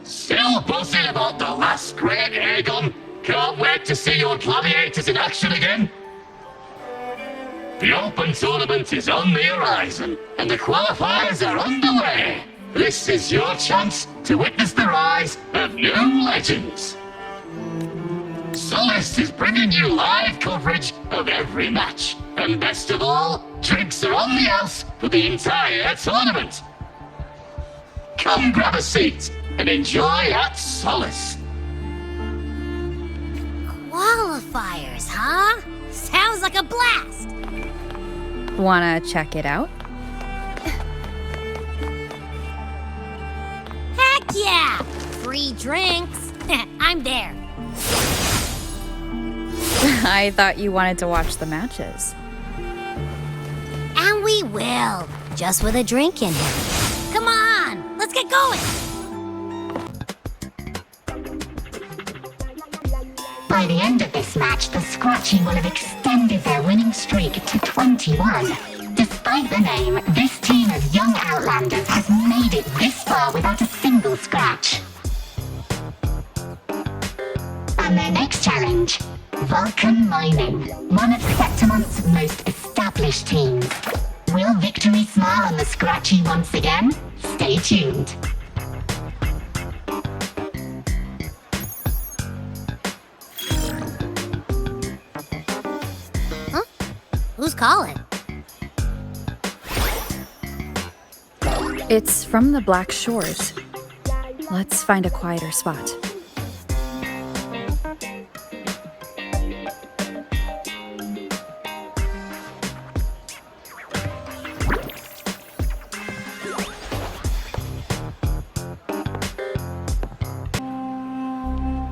Still buzzing about the last great Aegon? Can't wait to see your gladiators in action again. The Open Tournament is on the horizon, and the qualifiers are underway. This is your chance to witness the rise of new legends. Solace is bringing you live coverage of every match. And best of all, drinks are on the house for the entire tournament. Come grab a seat and enjoy at Solace. Qualifiers, huh? Sounds like a blast! Wanna check it out? Heck yeah! Free drinks! I'm there. I thought you wanted to watch the matches. And we will, just with a drink in hand. Come on, let's get going! By the end of this match, the Scratchy will have extended their winning streak to 21. Despite the name, this team of young Outlanders has made it this far without a single scratch. And their next challenge, Vulcan Mining, one of Septimonth's most established teams. Will victory smile on the Scratchy once again? Stay tuned. Huh? Who's calling? It's from the Black Shores. Let's find a quieter spot.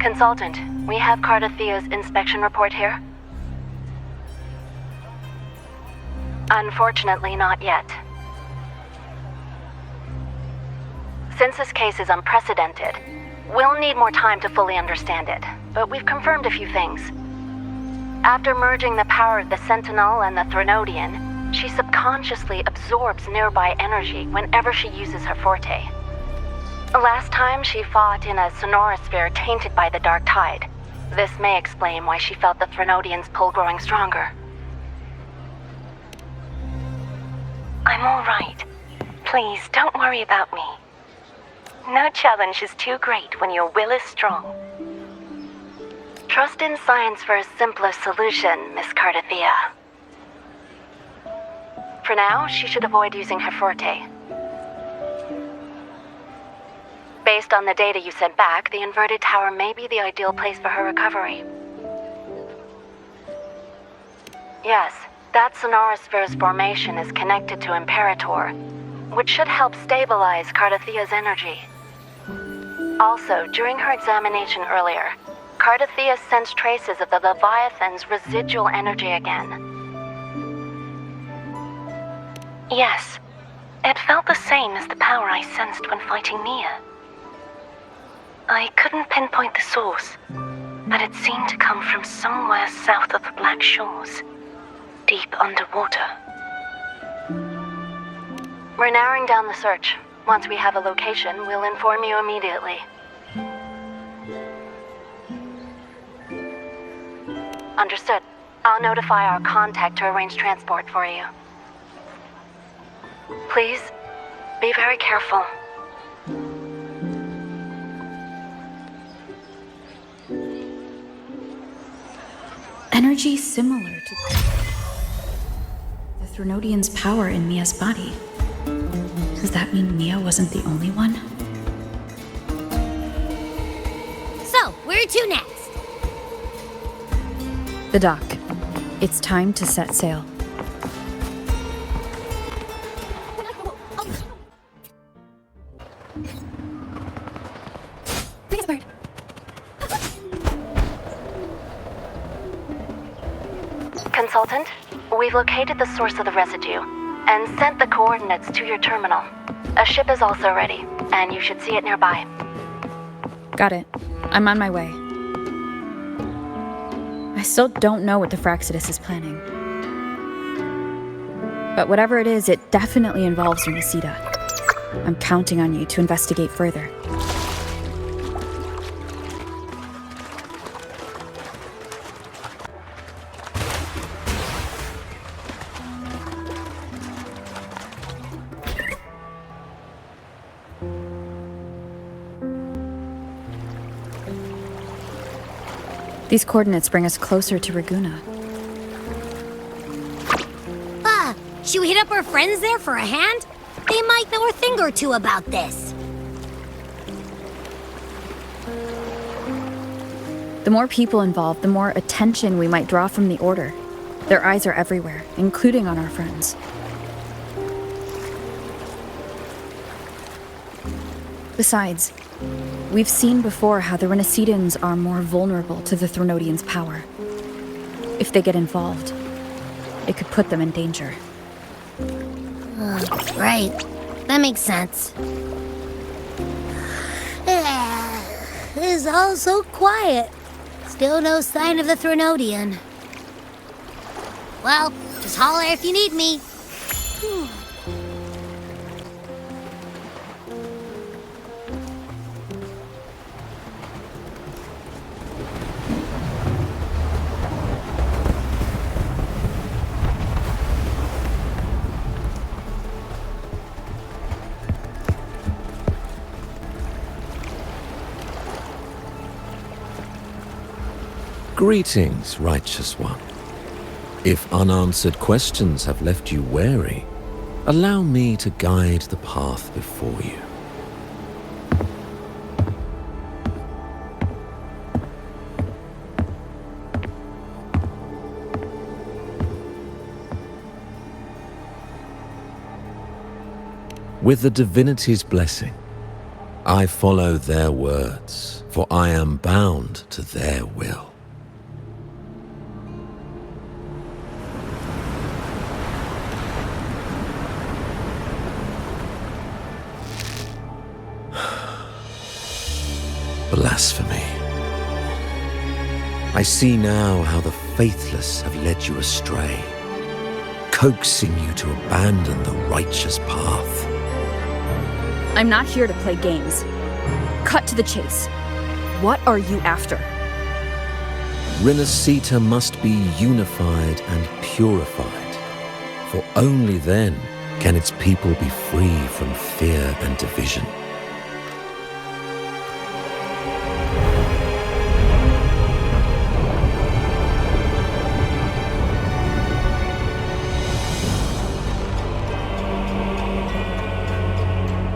Consultant, we have Cardathea's inspection report here. Unfortunately, not yet. Since this case is unprecedented, we'll need more time to fully understand it, but we've confirmed a few things. After merging the power of the Sentinel and the Threnodian, she subconsciously absorbs nearby energy whenever she uses her forte. Last time she fought in a sonorosphere tainted by the Dark Tide. This may explain why she felt the Threnodian's pull growing stronger. I'm all right. Please, don't worry about me. No challenge is too great when your will is strong. Trust in science for a simpler solution, Miss Cardathea. For now, she should avoid using her forte. Based on the data you sent back, the inverted tower may be the ideal place for her recovery. Yes, that sonorosphere's formation is connected to Imperator, which should help stabilize Cardathea's energy. Also, during her examination earlier, Cardathea sensed traces of the Leviathan's residual energy again. Yes, it felt the same as the power I sensed when fighting Nia. I couldn't pinpoint the source, but it seemed to come from somewhere south of the Black Shores, deep underwater. We're narrowing down the search. Once we have a location, we'll inform you immediately. Understood. I'll notify our contact to arrange transport for you. Please, be very careful. Energy similar to the Threnodian's power in Mia's body. Does that mean Mia wasn't the only one? So, where to next? The dock. It's time to set sail. Consultant, we've located the source of the residue and sent the coordinates to your terminal. A ship is also ready, and you should see it nearby. Got it. I'm on my way. I still don't know what the Fraxidus is planning. But whatever it is, it definitely involves Unicida. I'm counting on you to investigate further. These coordinates bring us closer to Raguna. Should we hit up our friends there for a hand? They might know a thing or two about this. The more people involved, the more attention we might draw from the Order. Their eyes are everywhere, including on our friends. Besides, we've seen before how the Renacedans are more vulnerable to the Threnodians' power. If they get involved, it could put them in danger. Right. That makes sense. It's all so quiet. Still no sign of the Threnodian. Well, just holler if you need me. Greetings, righteous one. If unanswered questions have left you wary, allow me to guide the path before you. With the divinity's blessing, I follow their words, for I am bound to their will. Blasphemy. I see now how the faithless have led you astray, coaxing you to abandon the righteous path. I'm not here to play games. Cut to the chase. What are you after? Renacita must be unified and purified, for only then can its people be free from fear and division.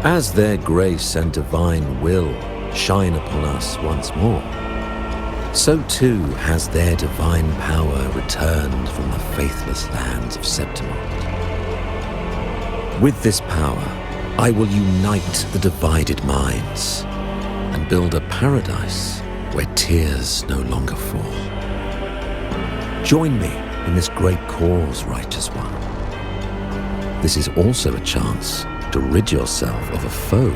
As their grace and divine will shine upon us once more, so too has their divine power returned from the faithless lands of Septimond. With this power, I will unite the divided minds and build a paradise where tears no longer fall. Join me in this great cause, righteous one. This is also a chance to rid yourself of a foe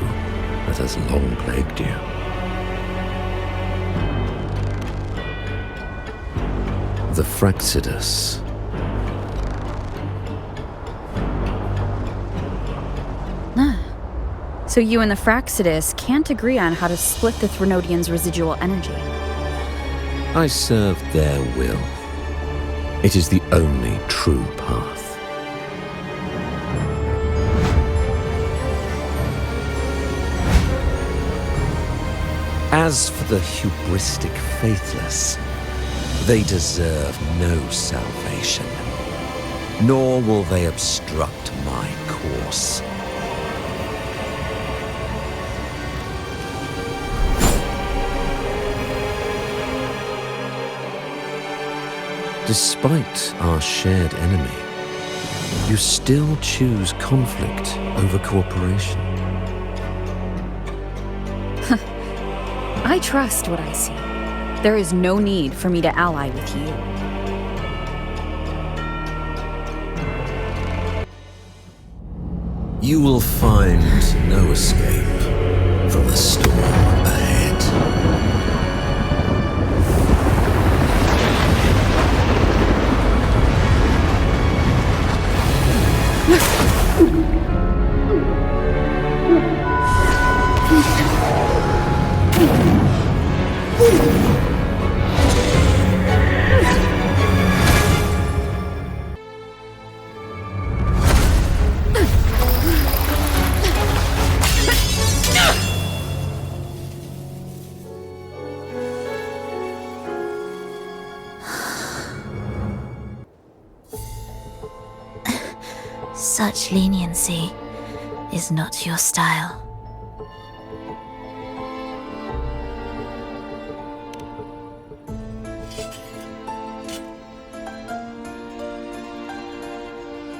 that has long plagued you. The Fraxidus. So you and the Fraxidus can't agree on how to split the Threnodians' residual energy. I serve their will. It is the only true path. As for the hubristic faithless, they deserve no salvation, nor will they obstruct my course. Despite our shared enemy, you still choose conflict over cooperation. I trust what I see. There is no need for me to ally with you. You will find no escape from the storm ahead. Such leniency is not your style.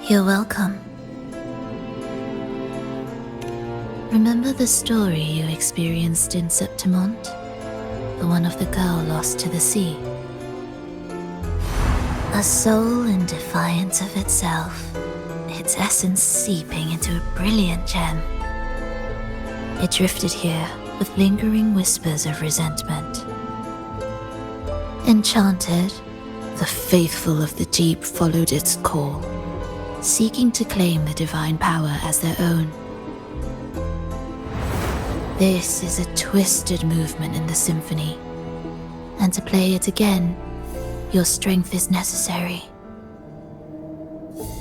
You're welcome. Remember the story you experienced in Septimont? The one of the girl lost to the sea? A soul in defiance of itself, its essence seeping into a brilliant gem. It drifted here with lingering whispers of resentment. Enchanted, the faithful of the deep followed its call, seeking to claim the divine power as their own. This is a twisted movement in the symphony, and to play it again, your strength is necessary.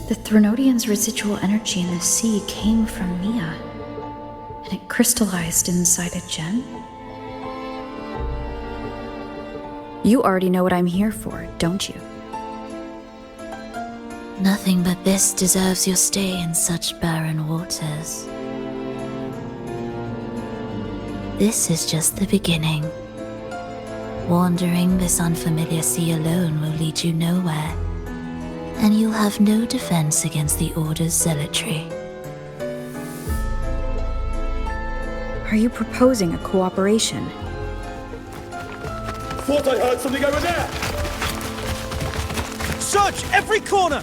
The Threnodian's residual energy in the sea came from Mia, and it crystallized inside a gem? You already know what I'm here for, don't you? Nothing but this deserves your stay in such barren waters. This is just the beginning. Wandering this unfamiliar sea alone will lead you nowhere, and you'll have no defense against the Order's zealotry. Are you proposing a cooperation? Thought I heard something over there! Search every corner!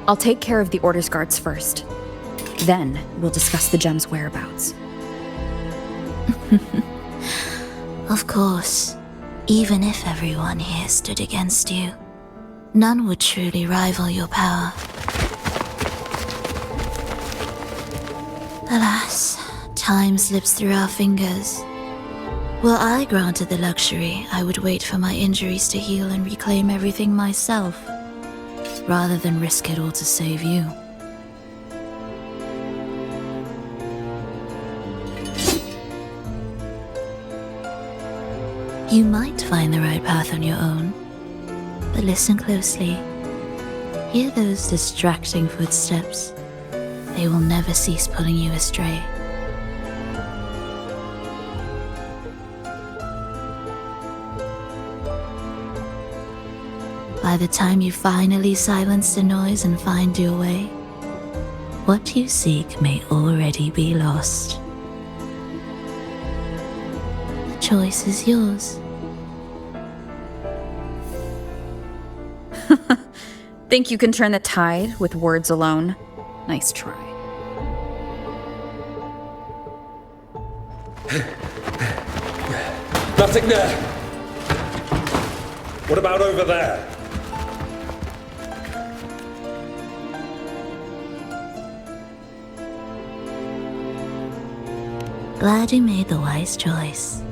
I'll take care of the Order's guards first. Then we'll discuss the gem's whereabouts. Of course, even if everyone here stood against you, none would truly rival your power. Alas, time slips through our fingers. Were I granted the luxury, I would wait for my injuries to heal and reclaim everything myself, rather than risk it all to save you. You might find the right path on your own, but listen closely. Hear those distracting footsteps. They will never cease pulling you astray. By the time you finally silence the noise and find your way, what you seek may already be lost. The choice is yours. Think you can turn the tide with words alone? Nice try. Nothing there! What about over there? Glad you made the wise choice.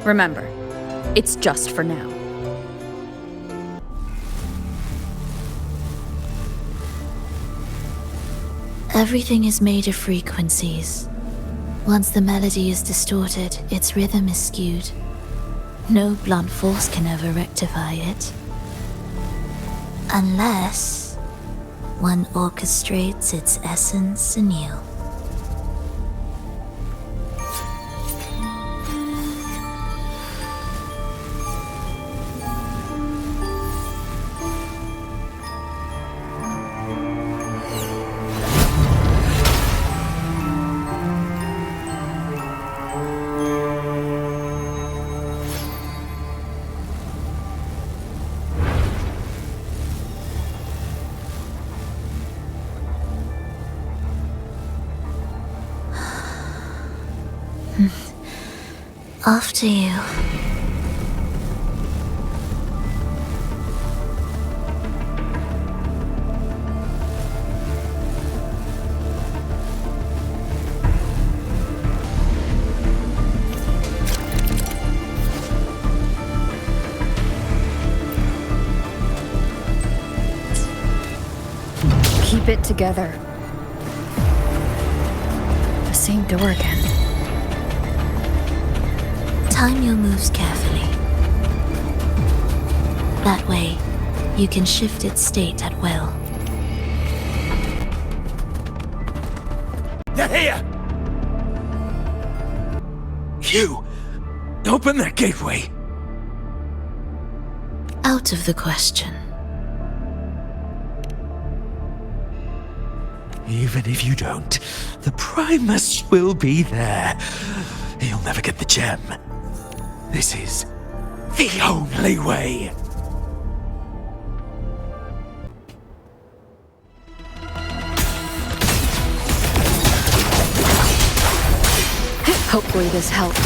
Remember, it's just for now. Everything is made of frequencies. Once the melody is distorted, its rhythm is skewed. No blunt force can ever rectify it. Unless one orchestrates its essence anew. After you. Keep it together. The same door again. Time your moves carefully. That way, You can shift its state at will. They're here! You! Open that gateway! Out of the question. Even if you don't, the Primus will be there. You'll never get the gem. This is the only way. Hopefully this helps.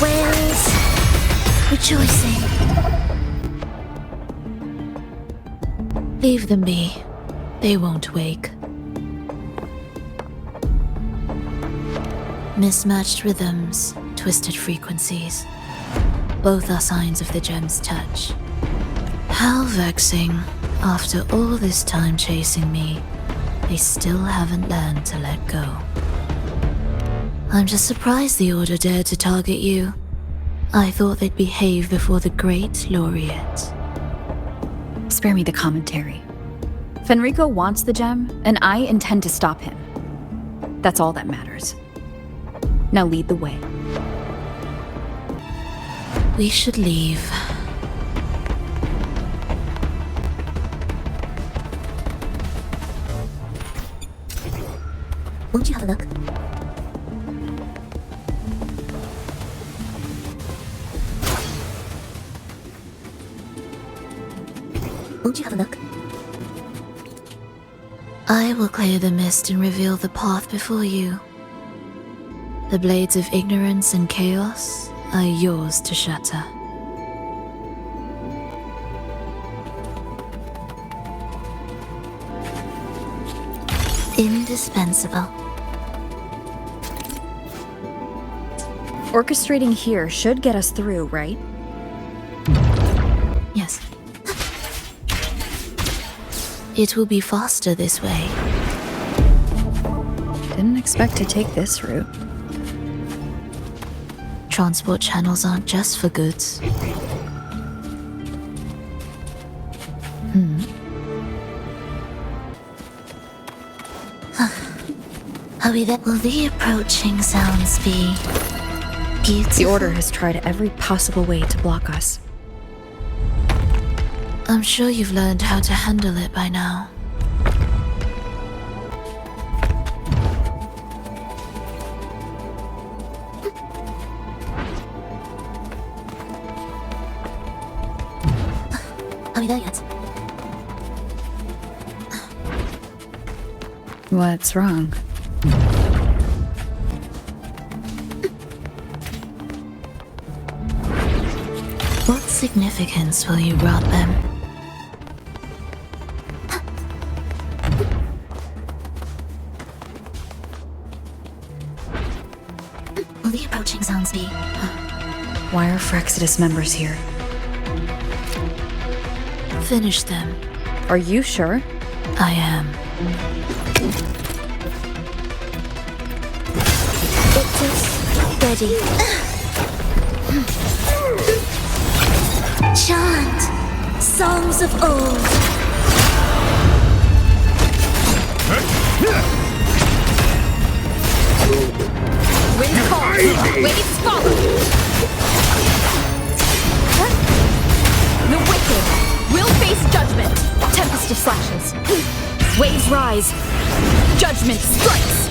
Whales rejoicing. Leave them be. They won't wake. Mismatched rhythms, twisted frequencies. Both are signs of the gem's touch. How vexing. After all this time chasing me, they still haven't learned to let go. I'm just surprised the Order dared to target you. I thought they'd behave before the great laureate. Spare me the commentary. Fenrico wants the gem, and I intend to stop him. That's all that matters. Now lead the way. We should leave. Won't you have a look? Won't you have a look? I will clear the mist and reveal the path before you. The blades of ignorance and chaos are yours to shatter. Indispensable. Orchestrating here should get us through, right? Yes. It will be faster this way. Didn't expect to take this route. Transport channels aren't just for goods. Are we there? Will the approaching sounds be beautiful? The Order has tried every possible way to block us. I'm sure you've learned how to handle it by now. Are we there yet? What's wrong? What significance will you grant them? Will the approaching sounds be? Why are Frexidus members here? Finish them. Are you sure? I am. Ready. Chant songs of old. Wind calls, waves follow. The wicked will face judgment. Tempest of slashes. Waves rise. Judgment strikes.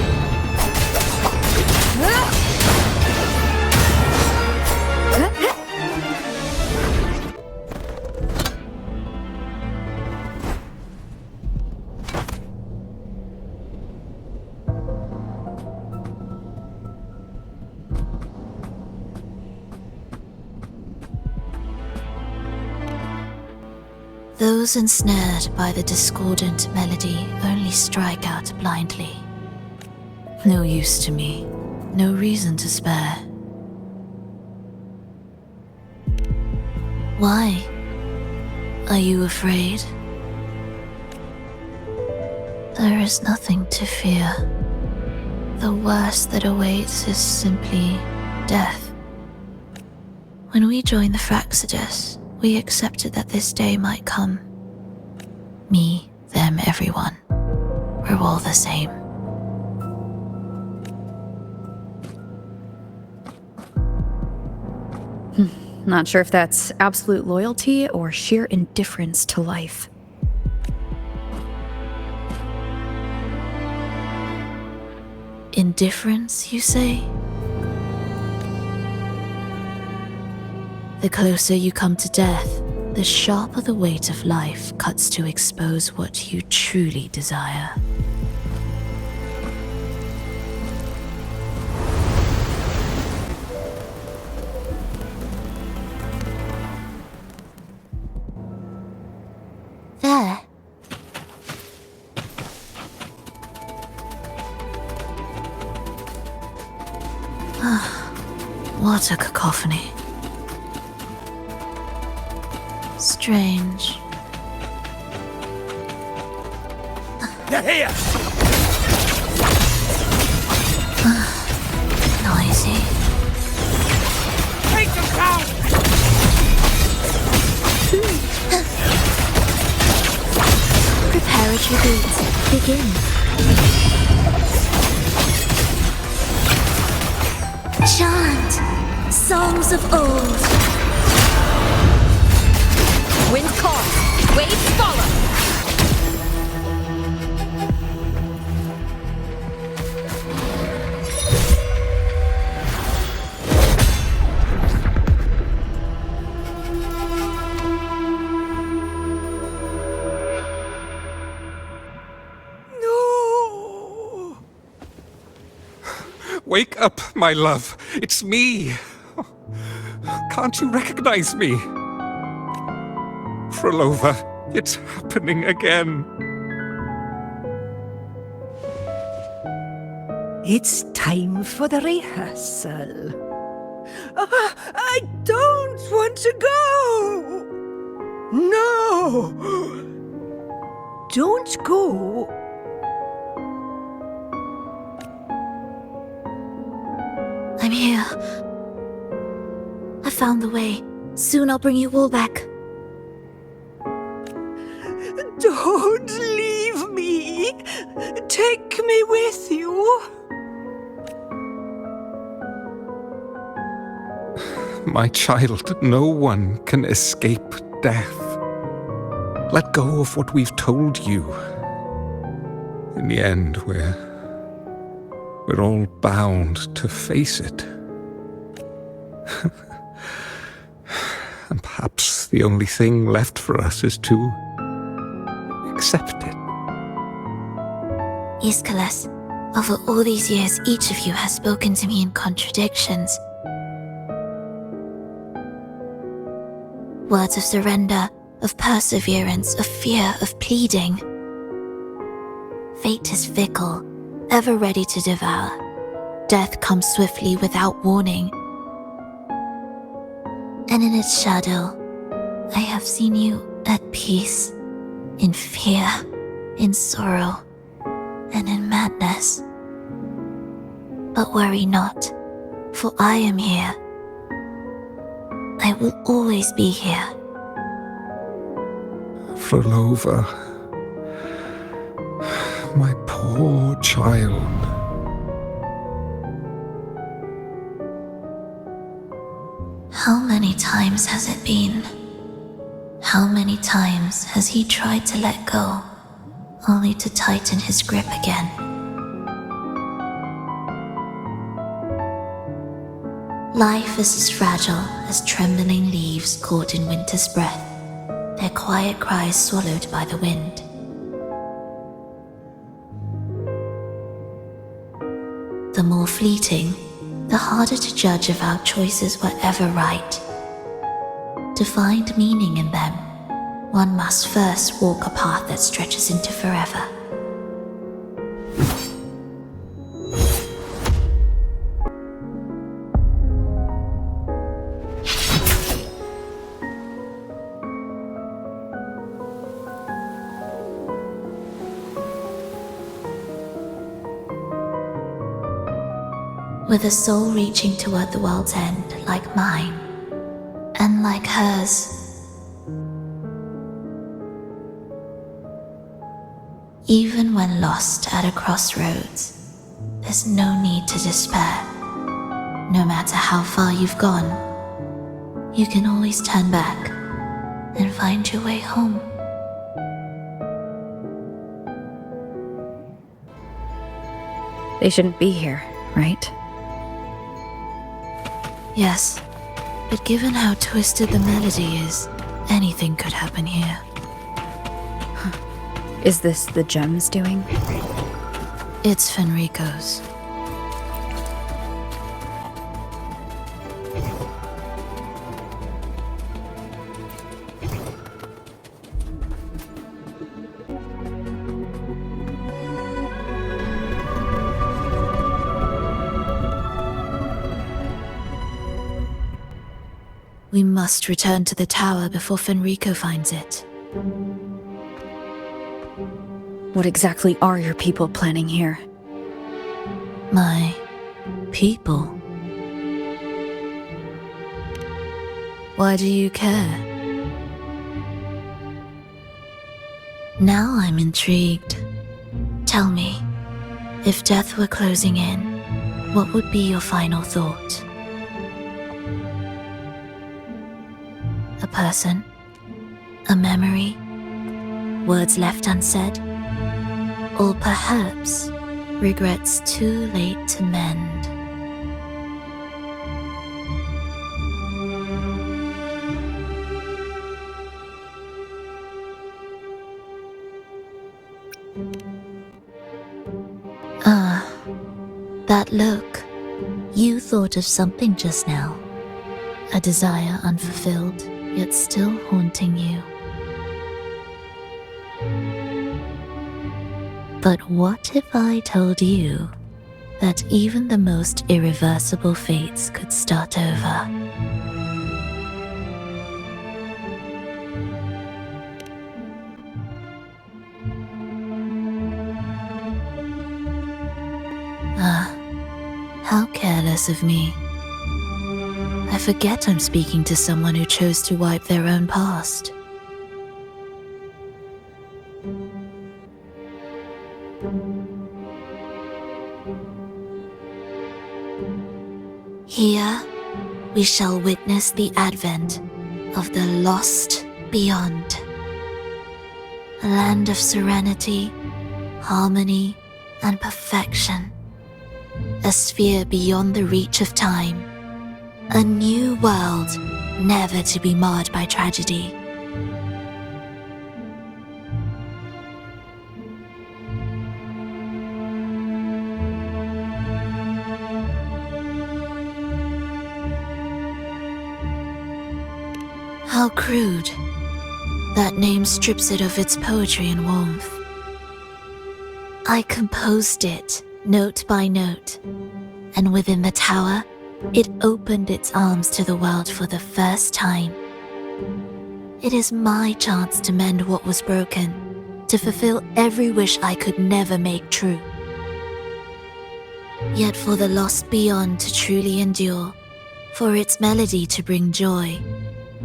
Those ensnared by the discordant melody only strike out blindly. No use to me, no reason to spare. Why? Are you afraid? There is nothing to fear. the worst that awaits is simply death. When we joined the Fraxidus, we accepted that this day might come. Me, them, everyone. We're all the same. Not sure if that's absolute loyalty or sheer indifference to life. Indifference, you say? The closer you come to death, the sharper the weight of life cuts to expose what you truly desire. There. What a cacophony. Strange. They're here! Noisy. Take them down! Preparatory beats begin. Chant songs of old. Wind calls, waves follow. No! Wake up, my love. It's me. Can't you recognize me? Frolova, it's happening again. It's time for the rehearsal. I don't want to go! No! Don't go! I'm here. I found the way. Soon I'll bring you all back. Don't leave me! Take me with you! My child, no one can escape death. Let go of what we've told you. In the end, we're all bound to face it. And perhaps the only thing left for us is to accept it. Iskalas, over all these years, each of you has spoken to me in contradictions. Words of surrender, of perseverance, of fear, of pleading. Fate is fickle, ever ready to devour. Death comes swiftly without warning. And in its shadow, I have seen you at peace, in fear, in sorrow, and in madness. But worry not, for I am here. I will always be here. Frolova, my poor child. How many times has it been? How many times has he tried to let go, only to tighten his grip again? Life is as fragile as trembling leaves caught in winter's breath, their quiet cries swallowed by the wind. The more fleeting, the harder to judge if our choices were ever right. To find meaning in them, one must first walk a path that stretches into forever. with a soul reaching toward the world's end like mine, and like hers. Even when lost at a crossroads, there's no need to despair. No matter how far you've gone, you can always turn back and find your way home. They shouldn't be here, right? Yes, but given how twisted the melody is, anything could happen here. Is this the gem's doing? It's Fenrico's. We must return to the tower before Fenrico finds it. What exactly are your people planning here? My people? Why do you care? Now I'm intrigued. Tell me, if death were closing in, what would be your final thought? A person? A memory? Words left unsaid? Or perhaps regrets too late to mend? That look. You thought of something just now. A desire unfulfilled, yet still haunting you. But what if I told you that even the most irreversible fates could start over? How careless of me. I forget I'm speaking to someone who chose to wipe their own past. Here, we shall witness the advent of the lost beyond. A land of serenity, harmony, and perfection. A sphere beyond the reach of time. A new world, never to be marred by tragedy. How crude. That name strips it of its poetry and warmth. I composed it, note by note, and within the tower, it opened its arms to the world for the first time. It is my chance to mend what was broken, to fulfill every wish I could never make true. Yet for the lost beyond to truly endure, for its melody to bring joy,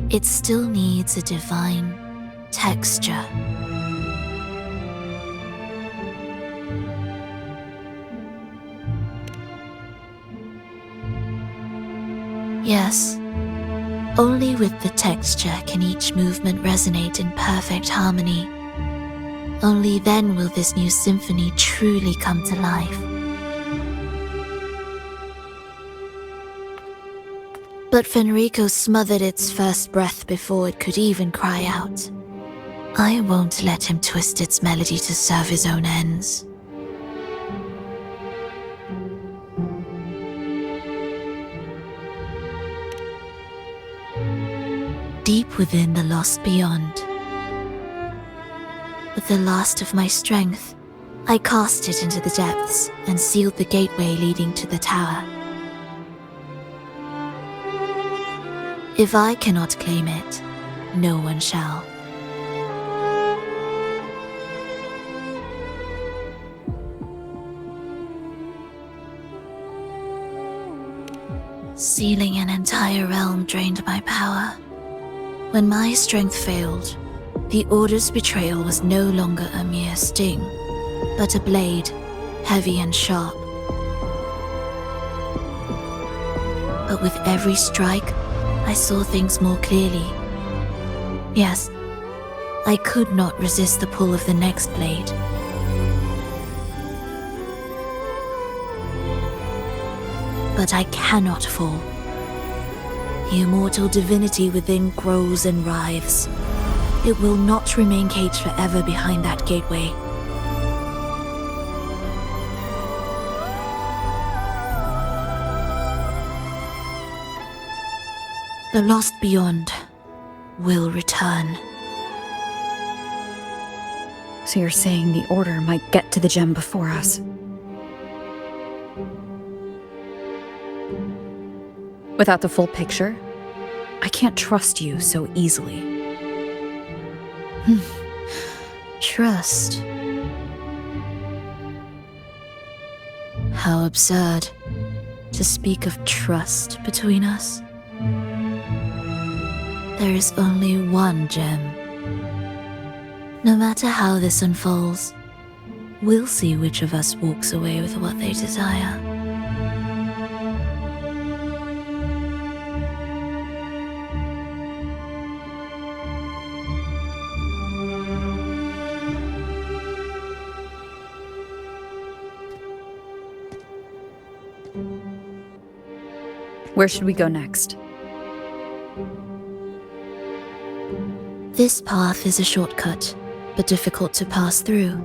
it still needs a divine texture. Yes, only with the texture can each movement resonate in perfect harmony. Only then will this new symphony truly come to life. But Fenrico smothered its first breath before it could even cry out. I won't let him twist its melody to serve his own ends. Deep within the lost beyond, with the last of my strength, I cast it into the depths and sealed the gateway leading to the tower. If I cannot claim it, no one shall. Sealing an entire realm drained my power. When my strength failed, the Order's betrayal was no longer a mere sting, but a blade, heavy and sharp. But with every strike, I saw things more clearly. Yes, I could not resist the pull of the next blade. But I cannot fall. The immortal divinity within grows and writhes. It will not remain caged forever behind that gateway. The lost beyond will return. So you're saying the Order might get to the gem before us? Without the full picture, I can't trust you so easily. Trust? How absurd to speak of trust between us. There is only one gem. No matter how this unfolds, we'll see which of us walks away with what they desire. Where should we go next? This path is a shortcut, but difficult to pass through.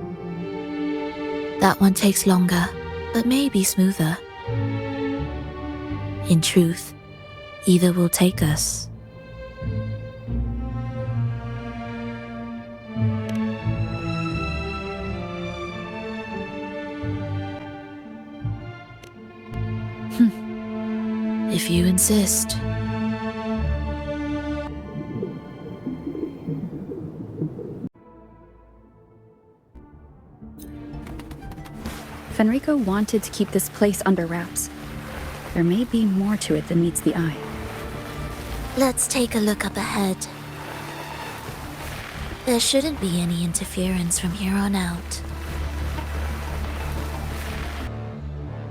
That one takes longer, but may be smoother. In truth, either will take us. If you insist. Fenrico wanted to keep this place under wraps. There may be more to it than meets the eye. Let's take a look up ahead. There shouldn't be any interference from here on out.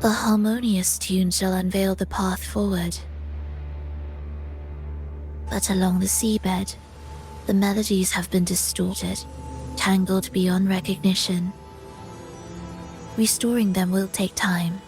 A harmonious tune shall unveil the path forward. But along the seabed, the melodies have been distorted, tangled beyond recognition. Restoring them will take time.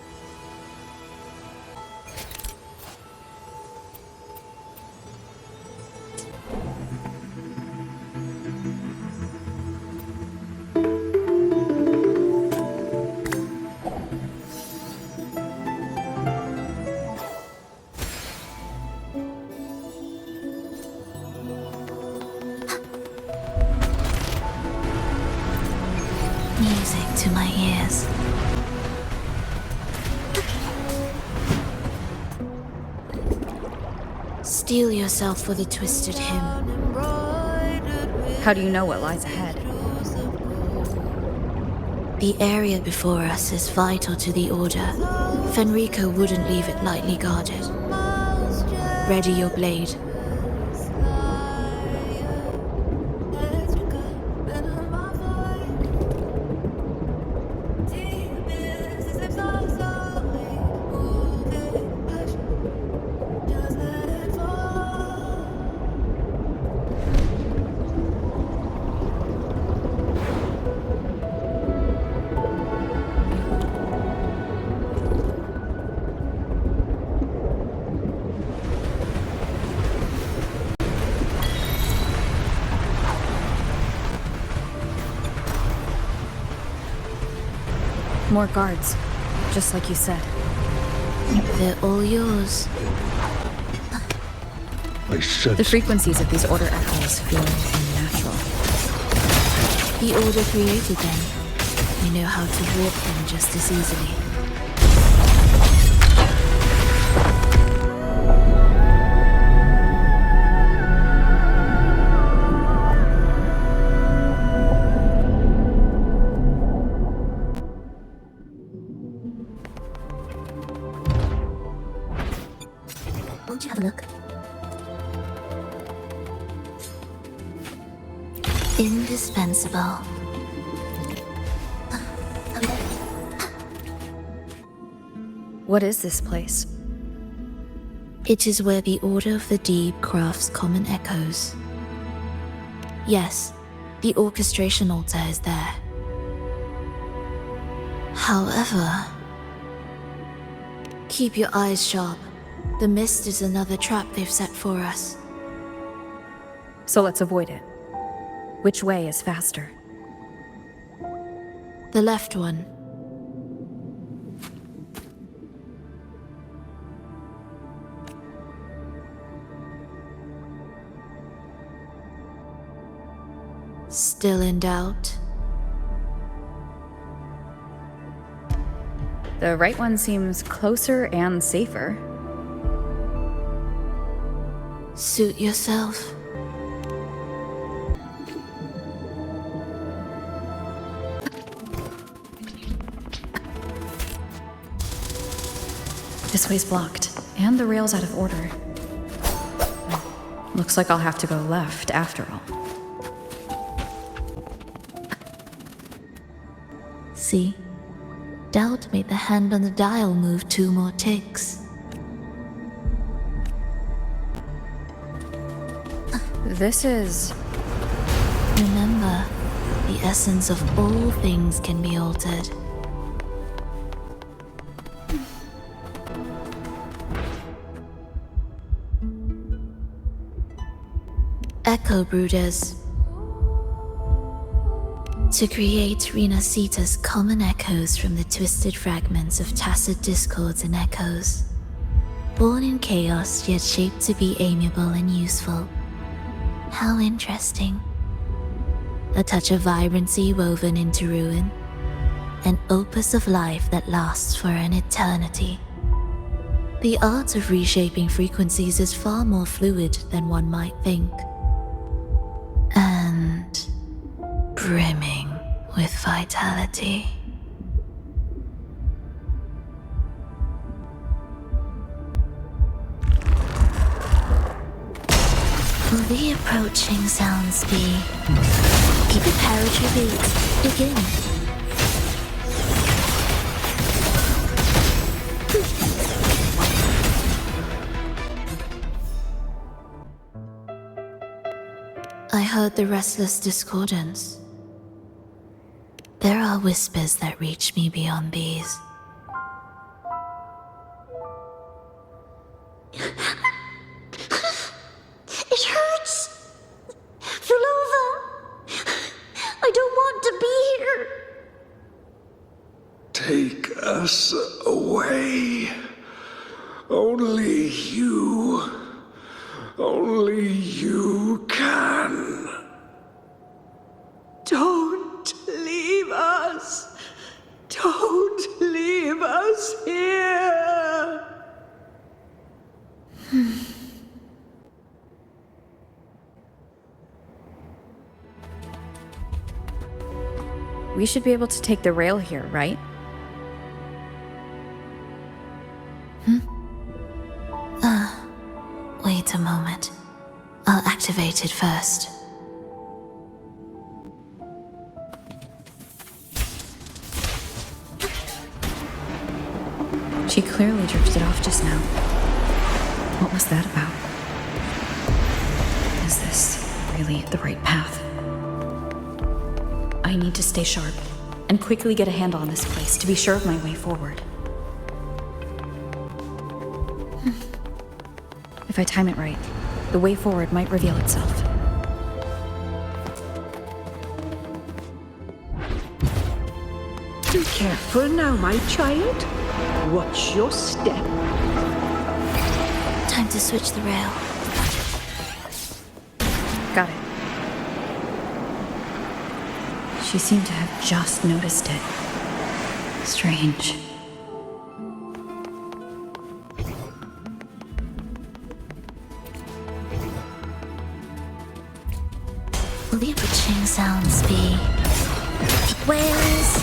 Music to my ears. Steel yourself for the twisted hymn. How do you know what lies ahead? The area before us is vital to the Order. Fenrico wouldn't leave it lightly guarded. Ready your blade. More guards, just like you said. They're all yours. I said The frequencies of these Order echoes feel unnatural. The Order created them. We know how to warp them just as easily. Indispensable. What is this place? It is where the Order of the Deep crafts common echoes. Yes, the orchestration altar is there. However, keep your eyes sharp. The mist is another trap they've set for us. So let's avoid it. Which way is faster? The left one. Still in doubt? The right one seems closer and safer. Suit yourself. This way's blocked, and the rail's out of order. Looks like I'll have to go left after all. See? Doubt made the hand on the dial move 2 more ticks. This is... Remember, the essence of all things can be altered. Echo Brooders. To create Rena Sita's common echoes from the twisted fragments of tacit discords and echoes. Born in chaos, yet shaped to be amiable and useful. How interesting. A touch of vibrancy woven into ruin. An opus of life that lasts for an eternity. The art of reshaping frequencies is far more fluid than one might think. And brimming with vitality. Will the approaching sounds be? Preparatory beats begin. I heard the restless discordance. There are whispers that reach me beyond these. It hurts! Vulova! I don't want to be here! Take us away. Only you can. Don't leave us. Don't leave us here. We should be able to take the rail here, right? Wait a moment. I'll activate it first. She clearly drifted off just now. What was that about? Is this really the right path? I need to stay sharp and quickly get a handle on this place to be sure of my way forward. If I time it right, the way forward might reveal itself. Be careful now, my child. Watch your step. Time to switch the rail. Got it. She seemed to have just noticed it. Strange. Will the approaching sounds be whales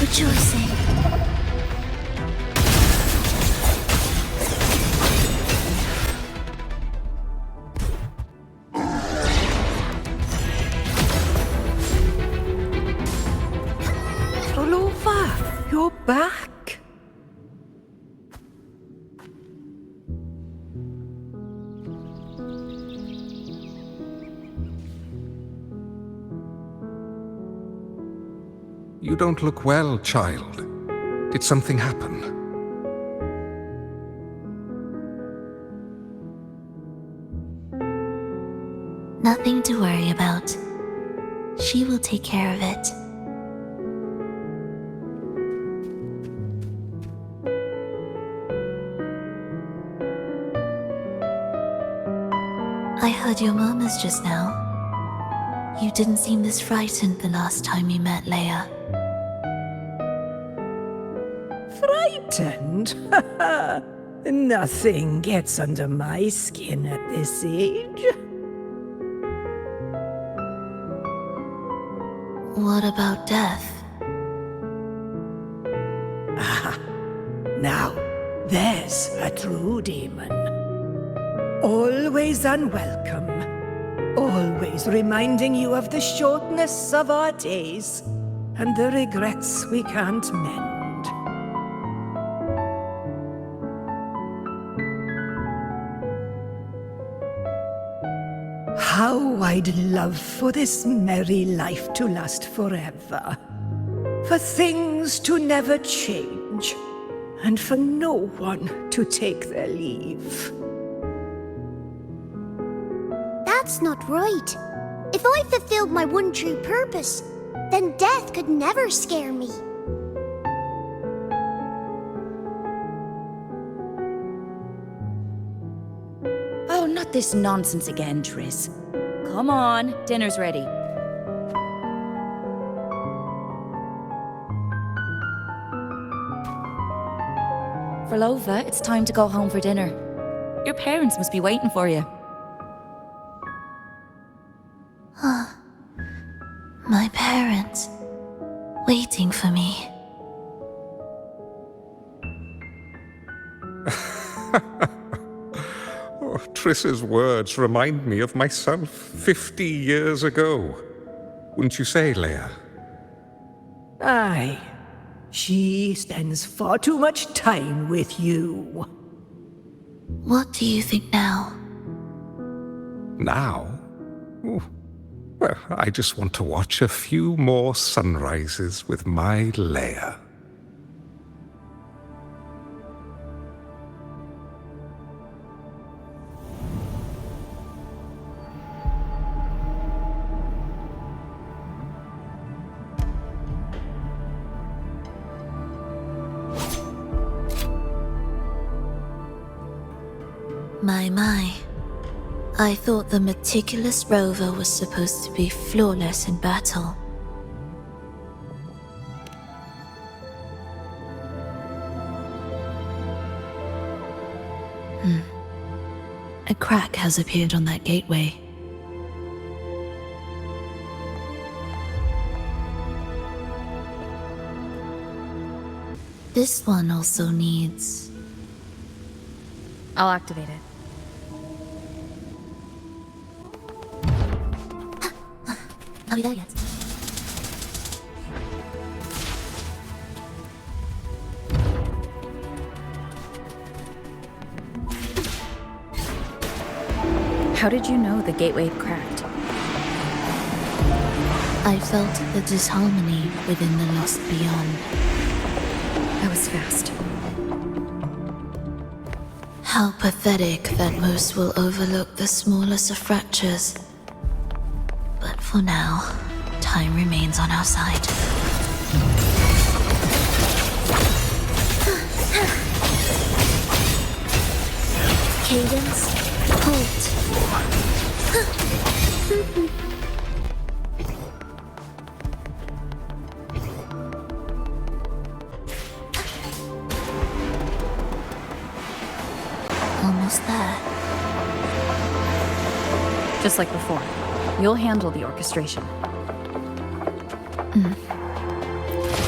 rejoicing? you're back. You don't look well, child. Did something happen? Nothing to worry about. She will take care of it. I heard your murmurs just now. You didn't seem this frightened the last time we met, Leia. Frightened? Nothing gets under my skin at this age. What about death? Ah, now, there's a true demon. Always unwelcome. Always reminding you of the shortness of our days and the regrets we can't mend. How I'd love for this merry life to last forever. For things to never change, and for no one to take their leave. That's not right. If I fulfilled my one true purpose, then death could never scare me. Oh, not this nonsense again, Triss. Come on, dinner's ready. Verlova, it's time to go home for dinner. Your parents must be waiting for you. My parents, waiting for me. Oh, Triss's words remind me of myself 50 years ago. Wouldn't you say, Leia? Aye. She spends far too much time with you. What do you think now? Now? Oh, well, I just want to watch a few more sunrises with my Leia. My. I thought the meticulous rover was supposed to be flawless in battle. A crack has appeared on that gateway. This one also needs... I'll activate it. Are we there yet? How did you know the gateway had cracked? I felt the disharmony within the lost beyond. That was fast. How pathetic that most will overlook the smallest of fractures. But for now, time remains on our side. Cadence, halt. Almost there. Just like before. You'll handle the orchestration.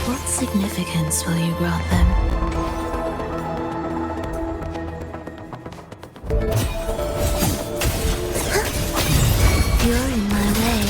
What significance will you grant them? You're in my way.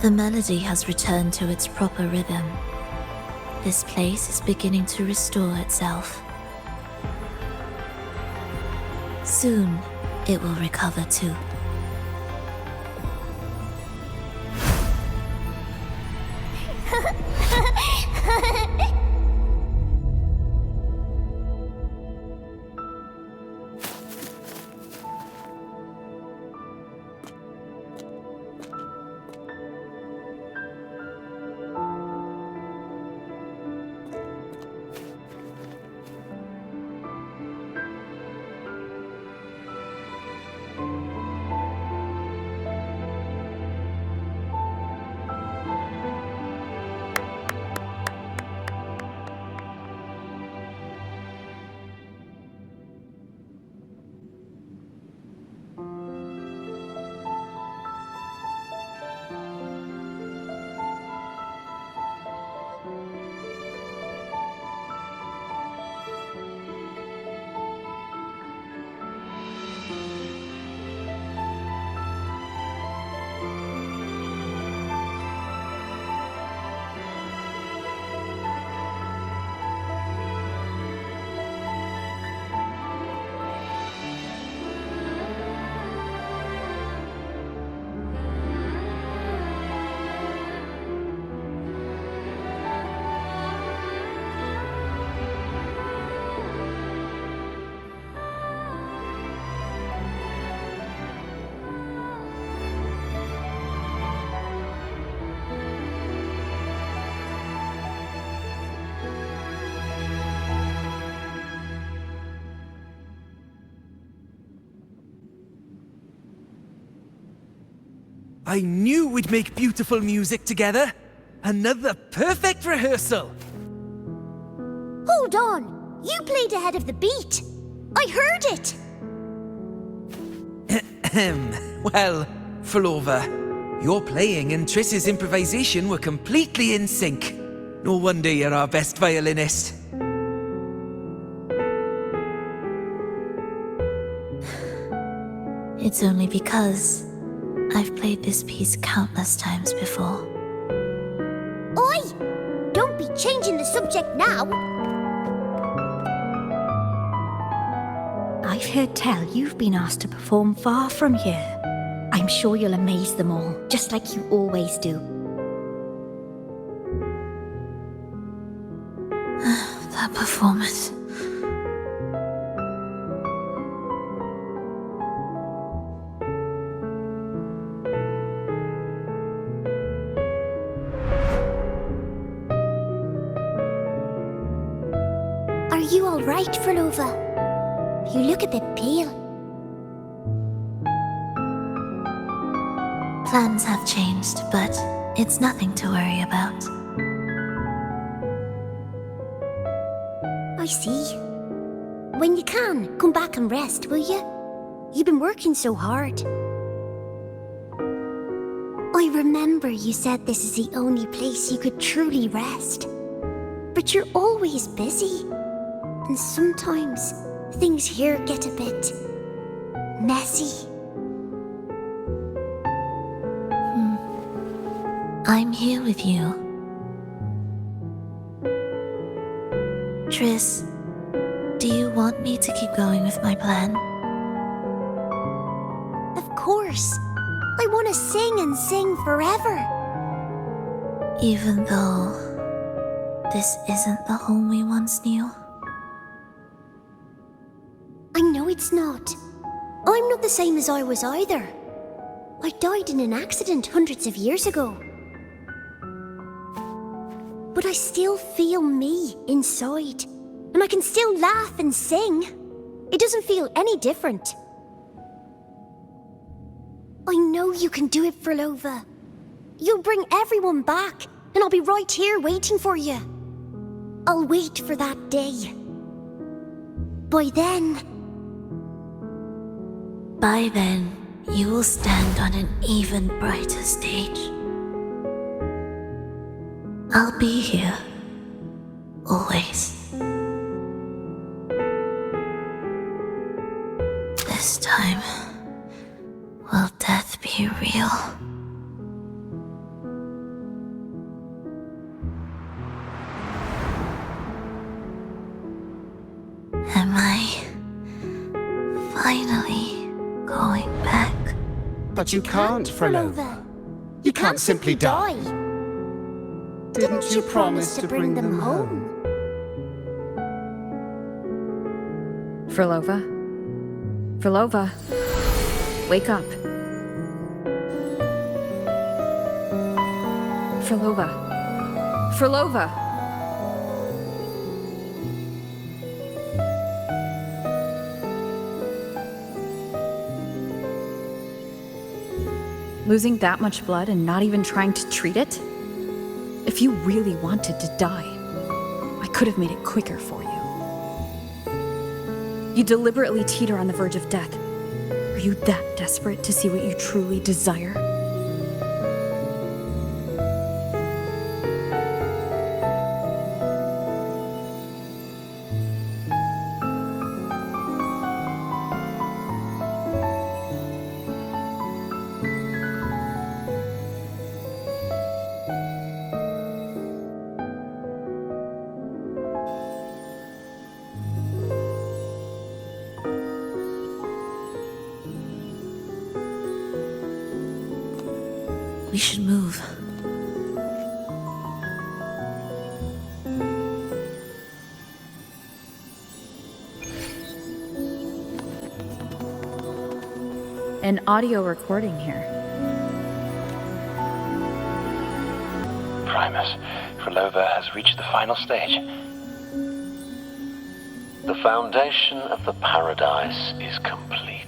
The melody has returned to its proper rhythm. This place is beginning to restore itself. Soon, it will recover too. I knew we'd make beautiful music together. Another perfect rehearsal. Hold on! You played ahead of the beat! I heard it! Well, Flova, your playing and Triss's improvisation were completely in sync. No wonder you're our best violinist. It's only because I've played this piece countless times before. Oi! Don't be changing the subject now! I've heard tell you've been asked to perform far from here. I'm sure you'll amaze them all, just like you always do. That performance. Are you alright, Flova? You look a bit pale. Plans have changed, but it's nothing to worry about. I see. When you can, come back and rest, will you? You've been working so hard. I remember you said this is the only place you could truly rest. But you're always busy. And sometimes things here get a bit messy. I'm here with you. Triss, do you want me to keep going with my plan? Of course. I want to sing and sing forever. Even though this isn't the home we once knew? I know it's not. I'm not the same as I was either. I died in an accident hundreds of years ago. But I still feel me inside. And I can still laugh and sing. It doesn't feel any different. I know you can do it, Flova. You'll bring everyone back, and I'll be right here waiting for you. I'll wait for that day. By then, you will stand on an even brighter stage. I'll be here. Always. This time, will death be real? finally going back. But you can't, Frolova. You can't simply die. Didn't you promise to bring them home? Frolova? Frolova? Wake up. Frolova. Frolova! Losing that much blood and not even trying to treat it? If you really wanted to die, I could have made it quicker for you. You deliberately teeter on the verge of death. Are you that desperate to see what you truly desire? We should move. An audio recording here. Primus, Frolova has reached the final stage. The foundation of the paradise is complete.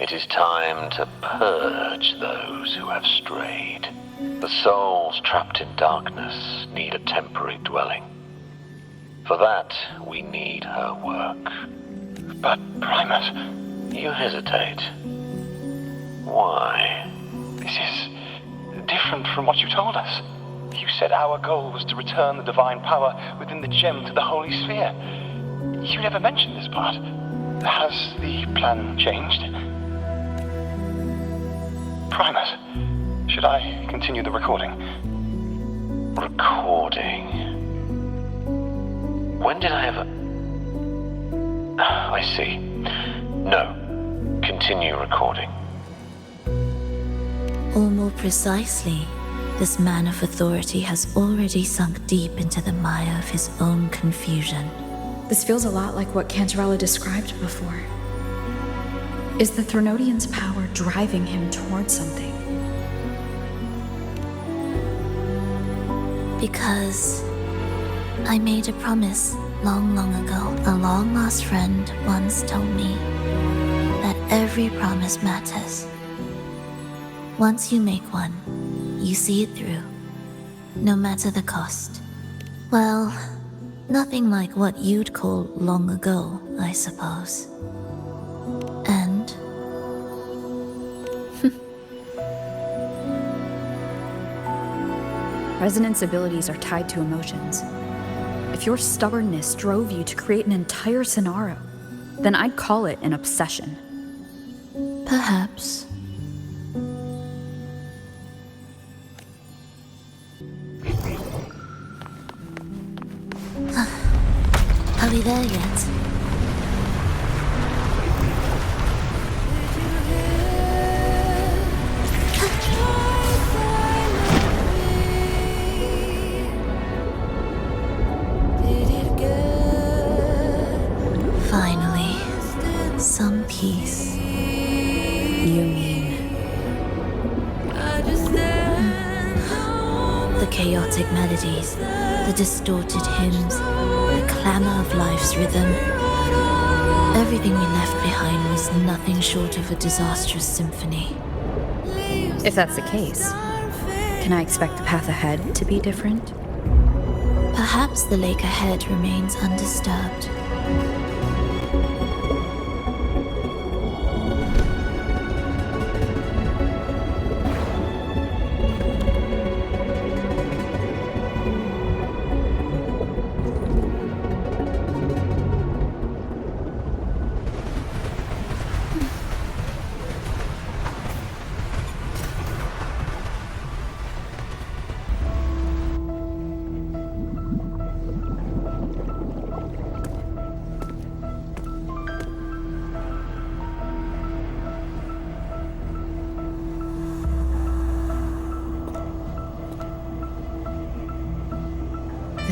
It is time to purge those who have strayed. The souls trapped in darkness need a temporary dwelling. For that, we need her work. But, Primus... You hesitate. Why? This is different from what you told us. You said our goal was to return the divine power within the gem to the Holy Sphere. You never mentioned this part. Has the plan changed? Primus, should I continue the recording? Recording? When did I ever... I see. No. Continue recording. Or more precisely, this man of authority has already sunk deep into the mire of his own confusion. This feels a lot like what Cantarella described before. Is the Threnodian's power driving him towards something? Because I made a promise long, long ago. A long-lost friend once told me that every promise matters. Once you make one, you see it through, no matter the cost. Well, nothing like what you'd call long ago, I suppose. And... Resonance abilities are tied to emotions. If your stubbornness drove you to create an entire scenario, then I'd call it an obsession. Perhaps. Are we there yet? Finally, some peace. You mean... The chaotic melodies, the distorted hymns, the clamor of life's rhythm. Everything we left behind was nothing short of a disastrous symphony. If that's the case, can I expect the path ahead to be different? Perhaps the lake ahead remains undisturbed.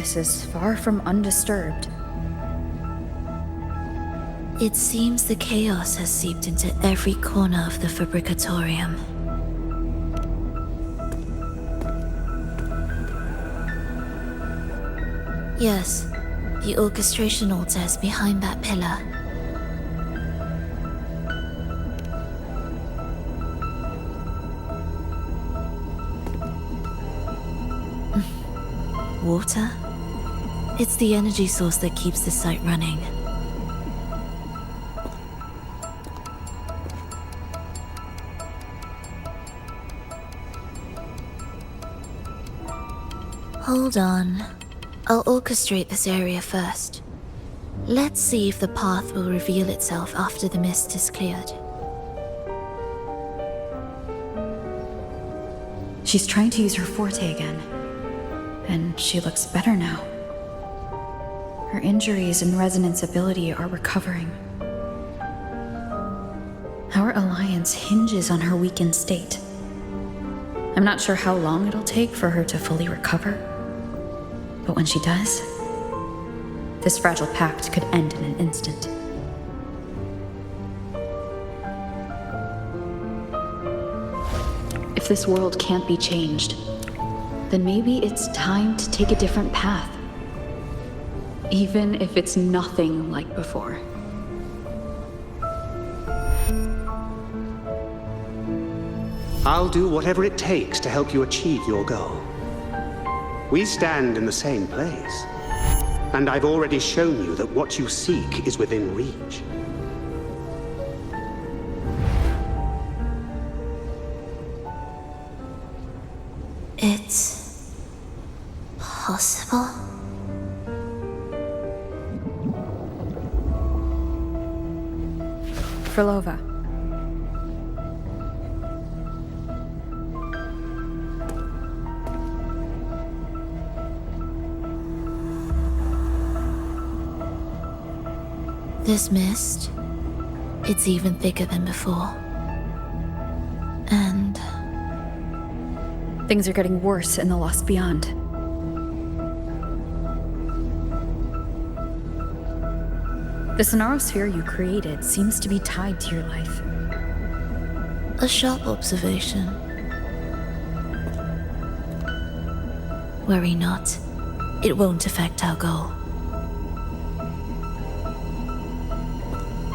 consciousness is far from undisturbed. It seems the chaos has seeped into every corner of the Fabricatorium. Yes, the orchestration altar is behind that pillar. Water? It's the energy source that keeps the site running. Hold on. I'll orchestrate this area first. Let's see if the path will reveal itself after the mist is cleared. She's trying to use her forte again. And she looks better now. Her injuries and resonance ability are recovering. Our alliance hinges on her weakened state. I'm not sure how long it'll take for her to fully recover. But when she does, this fragile pact could end in an instant. If this world can't be changed, then maybe it's time to take a different path. Even if it's nothing like before. I'll do whatever it takes to help you achieve your goal. We stand in the same place, and I've already shown you that what you seek is within reach. It's possible? Frolova. This mist, it's even thicker than before. And things are getting worse in the Lost Beyond. The Sonarosphere you created seems to be tied to your life. a sharp observation. Worry not. It won't affect our goal.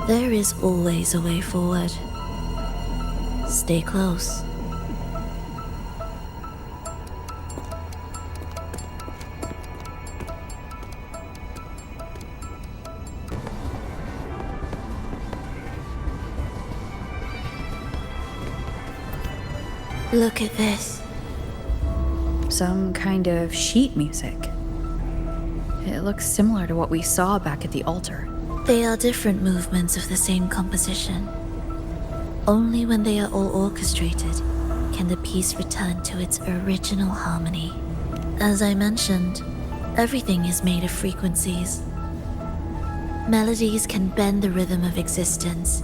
There is always a way forward. Stay close. Look at this. Some kind of sheet music. It looks similar to what we saw back at the altar. They are different movements of the same composition. Only when they are all orchestrated can the piece return to its original harmony. As I mentioned, everything is made of frequencies. Melodies can bend the rhythm of existence,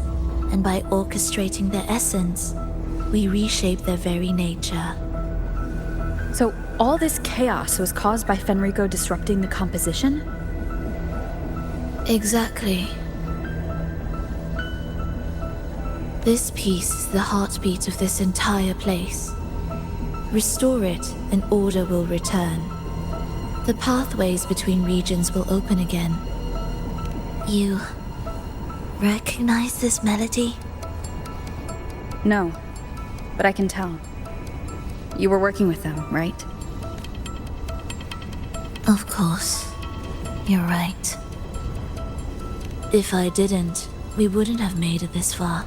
and by orchestrating their essence, we reshape their very nature. So all this chaos was caused by Fenrico disrupting the composition? Exactly. This piece is the heartbeat of this entire place. Restore it, and order will return. The pathways between regions will open again. You recognize this melody? No, but I can tell. You were working with them, right? Of course. You're right. If I didn't, we wouldn't have made it this far.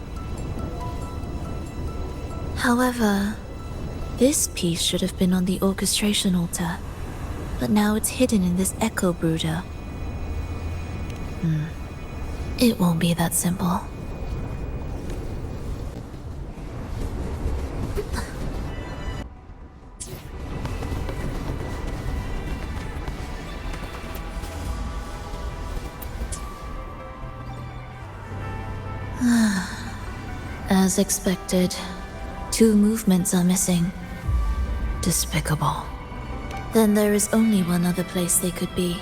However, this piece should have been on the orchestration altar, but now it's hidden in this echo brooder. It won't be that simple. As expected, 2 movements are missing. Despicable. Then there is only one other place they could be.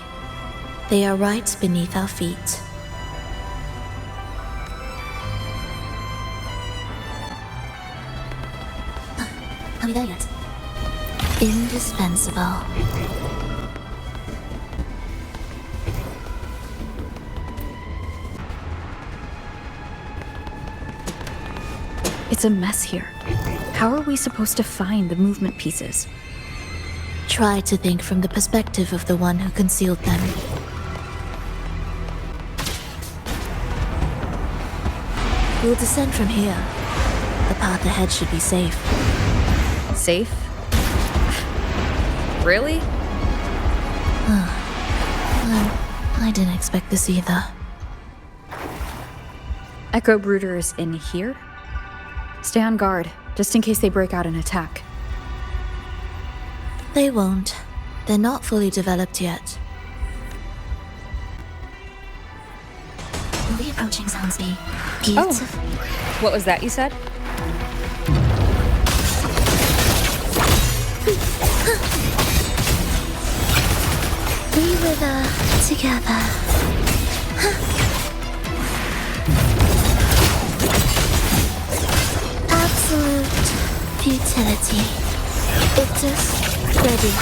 They are right beneath our feet. Are we there yet? Indispensable. It's a mess here. How are we supposed to find the movement pieces? Try to think from the perspective of the one who concealed them. We'll descend from here. The path ahead should be safe. Safe? Really? I didn't expect this either. Echo Brooder is in here? Stay on guard, just in case they break out and attack. They won't. They're not fully developed yet. Will the approaching sounds be Oh, what was that you said? We wither together. Absolute futility. Ictus ready.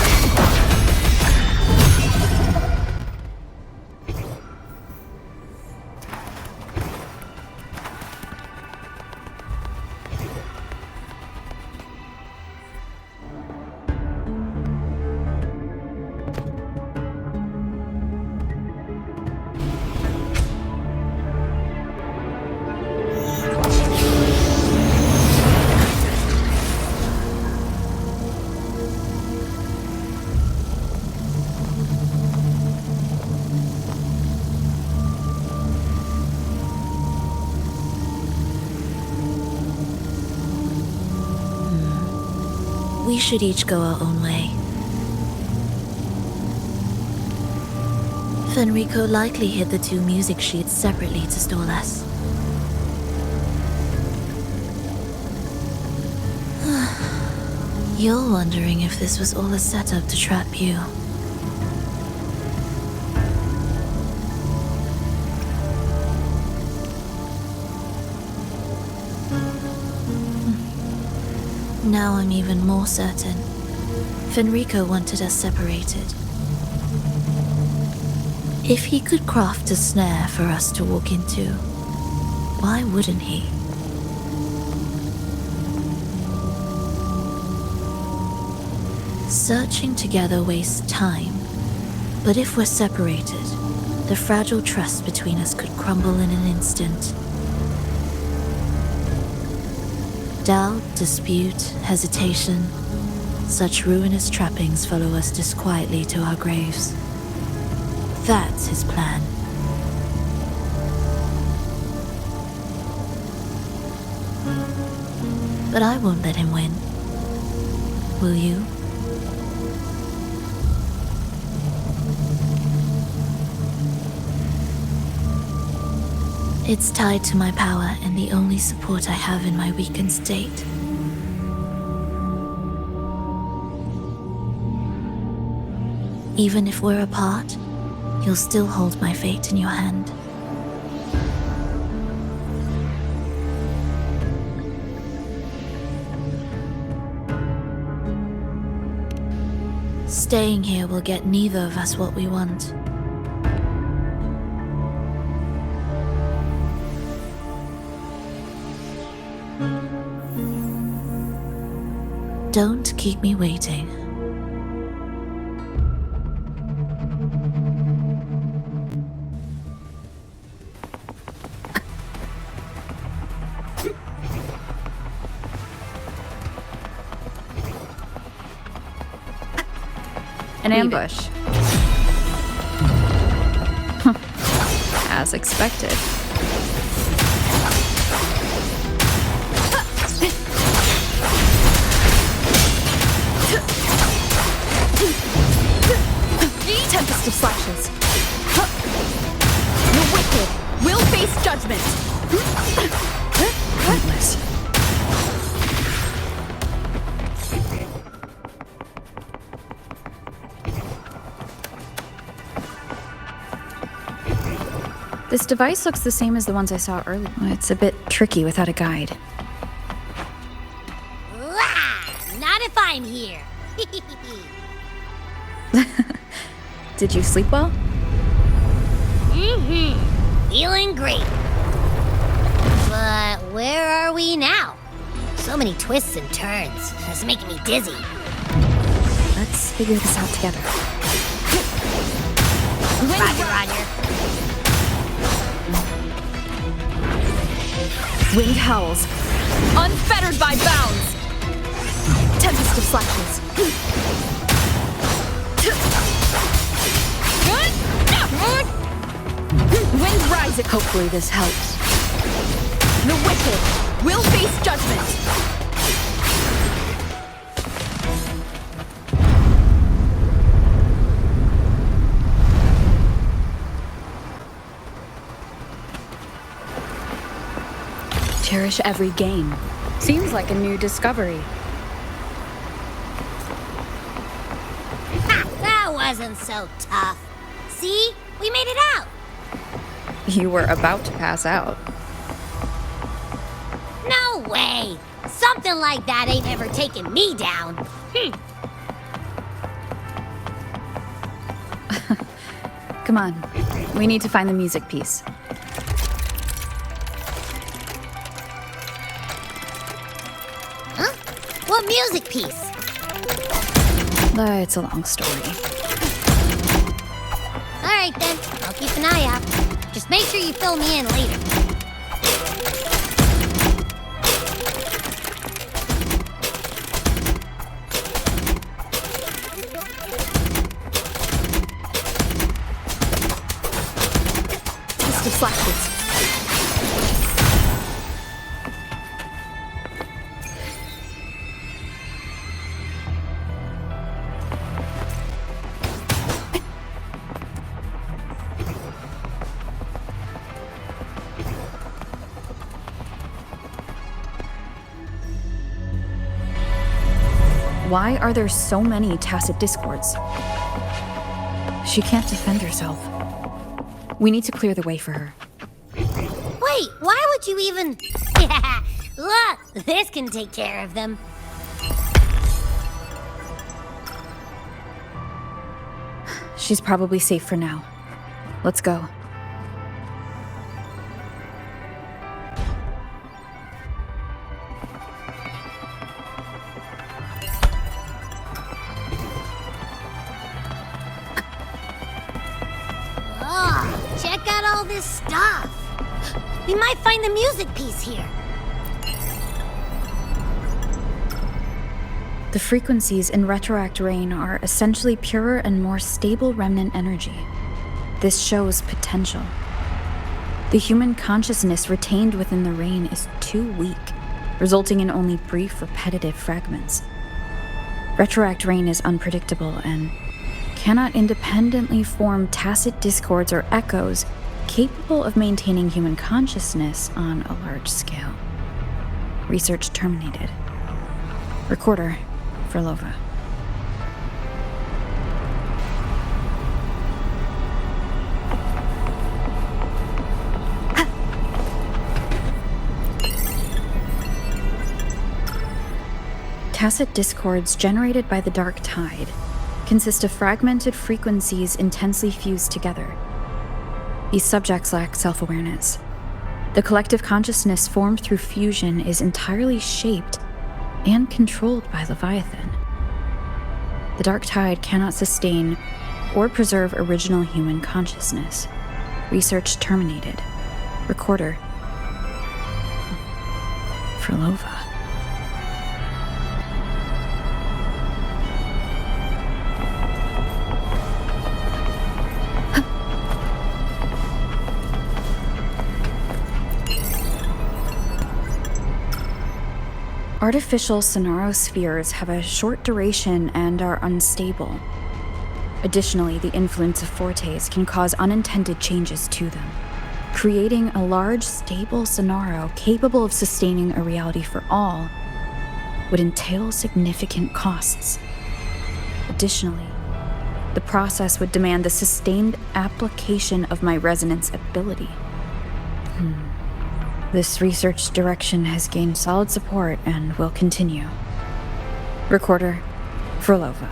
We should each go our own way. Fenrico likely hid the two music sheets separately to stall us. You're wondering if this was all a setup to trap you. Now I'm even more certain. Fenrico wanted us separated. If he could craft a snare for us to walk into, why wouldn't he? Searching together wastes time, but if we're separated, the fragile trust between us could crumble in an instant. Doubt, dispute, hesitation, such ruinous trappings follow us disquietly to our graves. That's his plan. But I won't let him win. Will you? It's tied to my power and the only support I have in my weakened state. Even if we're apart, you'll still hold my fate in your hand. Staying here will get neither of us what we want. Don't keep me waiting. An ambush. As expected. Tempest of slashes. The wicked will face judgment. Pointless. This device looks the same as the ones I saw earlier. It's a bit tricky without a guide. Not if I'm here. Did you sleep well? Feeling great. But where are we now? So many twists and turns. It's making me dizzy. Let's figure this out together. Roger. Wind howls. Unfettered by bounds. Tempest of slashes. Wind rises. Hopefully this helps. The wicked will face judgment. Cherish every game. Seems like a new discovery. That wasn't so tough. See? We made it out. You were about to pass out. No way. Something like that ain't ever taken me down. Come on. We need to find the music piece. Huh? What music piece? It's a long story. Alright then, I'll keep an eye out. Just make sure you fill me in later. Tempest of slashes. Why are there so many tacit discords? She can't defend herself. We need to clear the way for her. Wait, why would you even... Look, this can take care of them. She's probably safe for now. Let's go. Check out all this stuff. We might find the music piece here. The frequencies in Retroact Rain are essentially purer and more stable remnant energy. This shows potential. The human consciousness retained within the rain is too weak, resulting in only brief, repetitive fragments. Retroact Rain is unpredictable and cannot independently form tacit discords or echoes capable of maintaining human consciousness on a large scale. Research terminated. Recorder for Lova. Tacit discords generated by the Dark Tide consist of fragmented frequencies intensely fused together. These subjects lack self-awareness. The collective consciousness formed through fusion is entirely shaped and controlled by Leviathan. The Dark Tide cannot sustain or preserve original human consciousness. Research terminated. Recorder for Lova. Artificial sonarospheres have a short duration and are unstable. Additionally, the influence of fortes can cause unintended changes to them. Creating a large, stable sonaro capable of sustaining a reality for all would entail significant costs. Additionally, The process would demand the sustained application of my resonance ability. This research direction has gained solid support and will continue. Recorder, Frolova.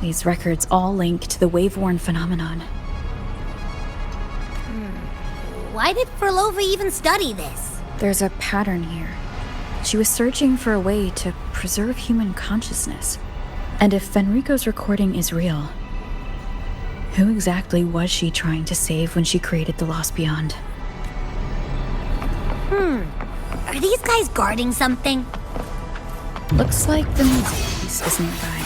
These records all link to the wave-worn phenomenon. Why did Frolova even study this? There's a pattern here. She was searching for a way to preserve human consciousness. And if Fenrico's recording is real, who exactly was she trying to save when she created the Lost Beyond? Are these guys guarding something? Looks like the music piece is nearby.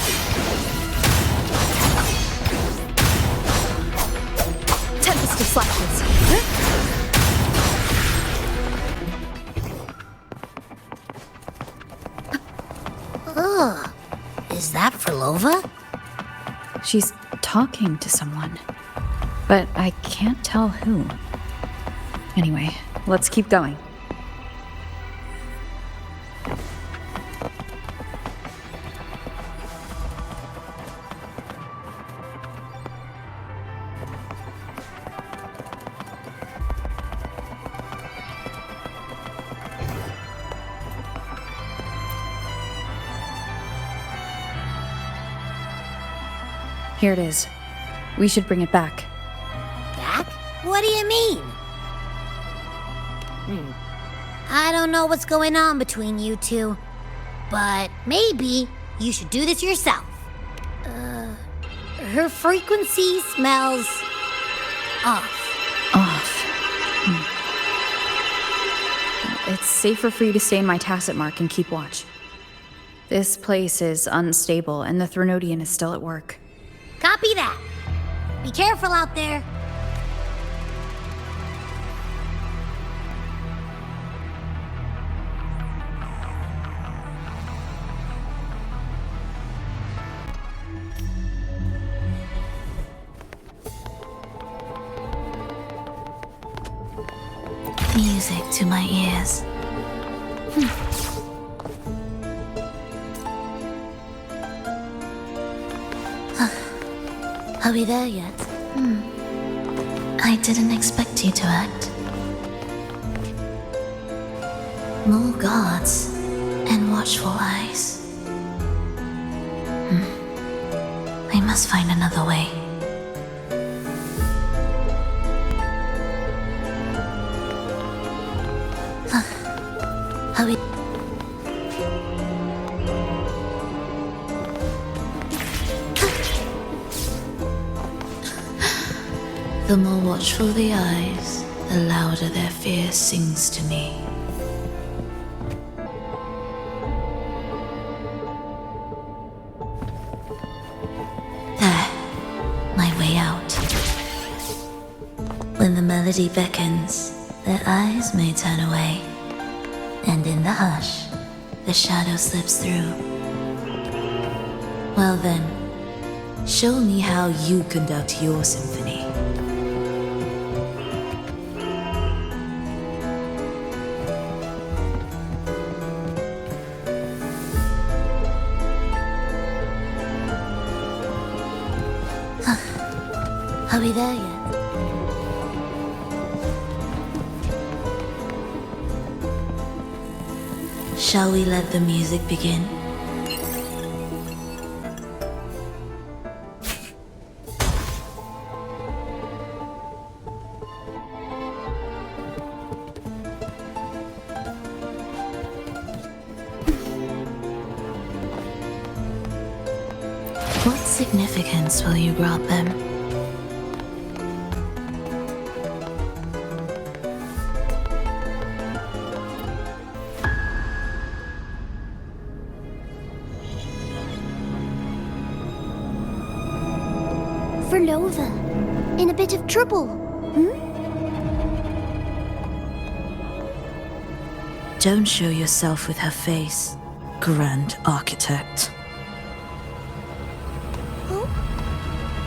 Tempest of Flashes. Ugh. Is that Frolova? She's talking to someone, but I can't tell who. Anyway, let's keep going. Here it is. We should bring it back. Back? What do you mean? I don't know what's going on between you two, but maybe you should do this yourself. Her frequency smells off. It's safer for you to stay in my tacit mark and keep watch. This place is unstable, and the Threnodian is still at work. Copy that. Be careful out there. Music to my ears. Are we there yet? I didn't expect you to act. More guards and watchful eyes. I must find another way. Are we... The more watchful the eyes, the louder their fear sings to me. There, my way out. When the melody beckons, their eyes may turn away, and in the hush, the shadow slips through. Well then, show me how you conduct your symphony. Are we there yet? Shall we let the music begin? What significance will you grant them? Frolova, in a bit of trouble, Don't show yourself with her face, Grand Architect.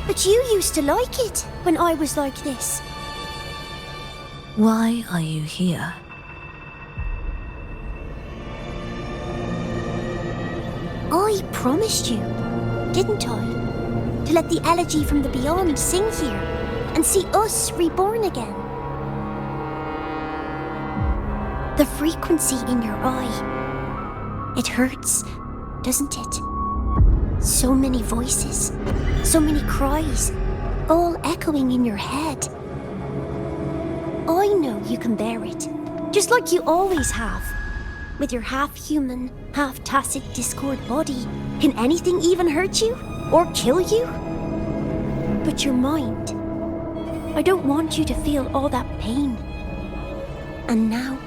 But you used to like it when I was like this. Why are you here? I promised you, didn't I? to let the elegy from the beyond sing here and see us reborn again. The frequency in your eye. It hurts, doesn't it? So many voices, so many cries, all echoing in your head. I know you can bear it, just like you always have. With your half-human, half-tacit Discord body, can anything even hurt you? Or kill you? But your mind, I don't want you to feel all that pain. And now,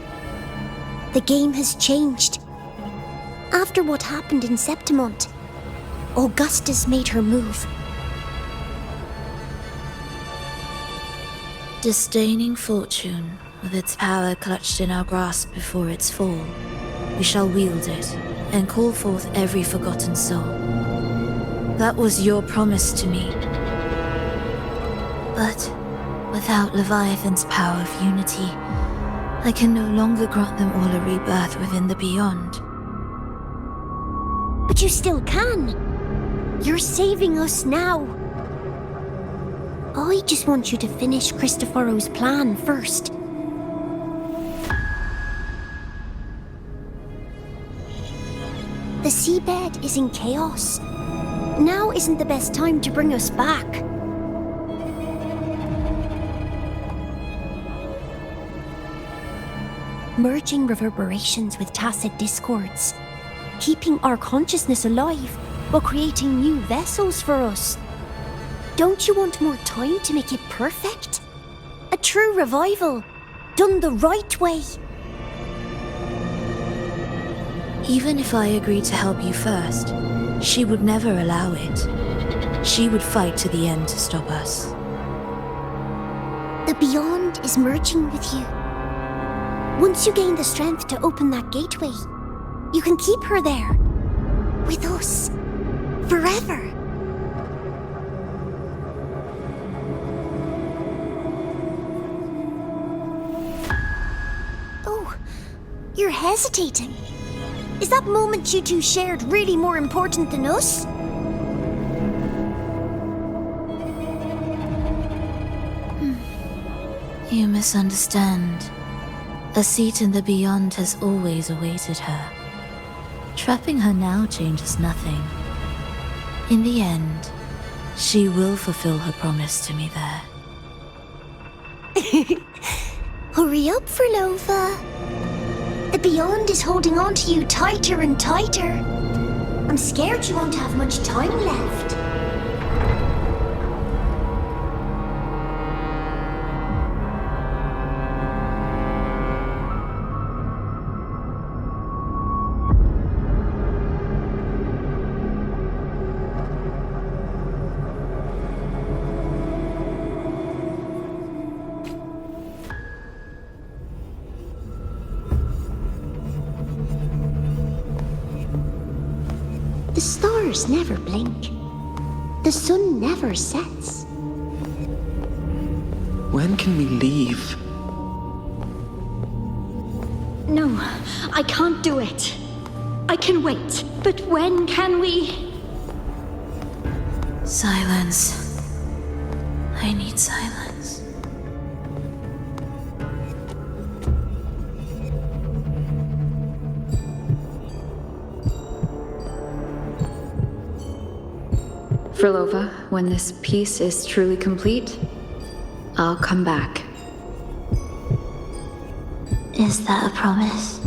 the game has changed. After what happened in Septimont, Augustus made her move. Disdaining fortune, with its power clutched in our grasp before its fall, we shall wield it and call forth every forgotten soul. That was your promise to me. But without Leviathan's power of unity, I can no longer grant them all a rebirth within the beyond. But you still can. You're saving us now. I just want you to finish Cristoforo's plan first. The seabed is in chaos. Now isn't the best time to bring us back. Merging reverberations with tacit discords. Keeping our consciousness alive while creating new vessels for us. Don't you want more time to make it perfect? A true revival, done the right way. Even if I agreed to help you first, she would never allow it. She would fight to the end to stop us. The Beyond is merging with you. Once you gain the strength to open that gateway, you can keep her there. With us. Forever. Oh, you're hesitating. Is that moment you two shared really more important than us? You misunderstand. A seat in the beyond has always awaited her. Trapping her now changes nothing. In the end, she will fulfill her promise to me there. Hurry up, Frolova. The Beyond is holding on to you tighter and tighter. I'm scared you won't have much time left. The stars never blink. The sun never sets. When can we leave? No, I can't do it. I can wait, but when can we? Silence. I need silence. Frolova, when this piece is truly complete, I'll come back. Is that a promise?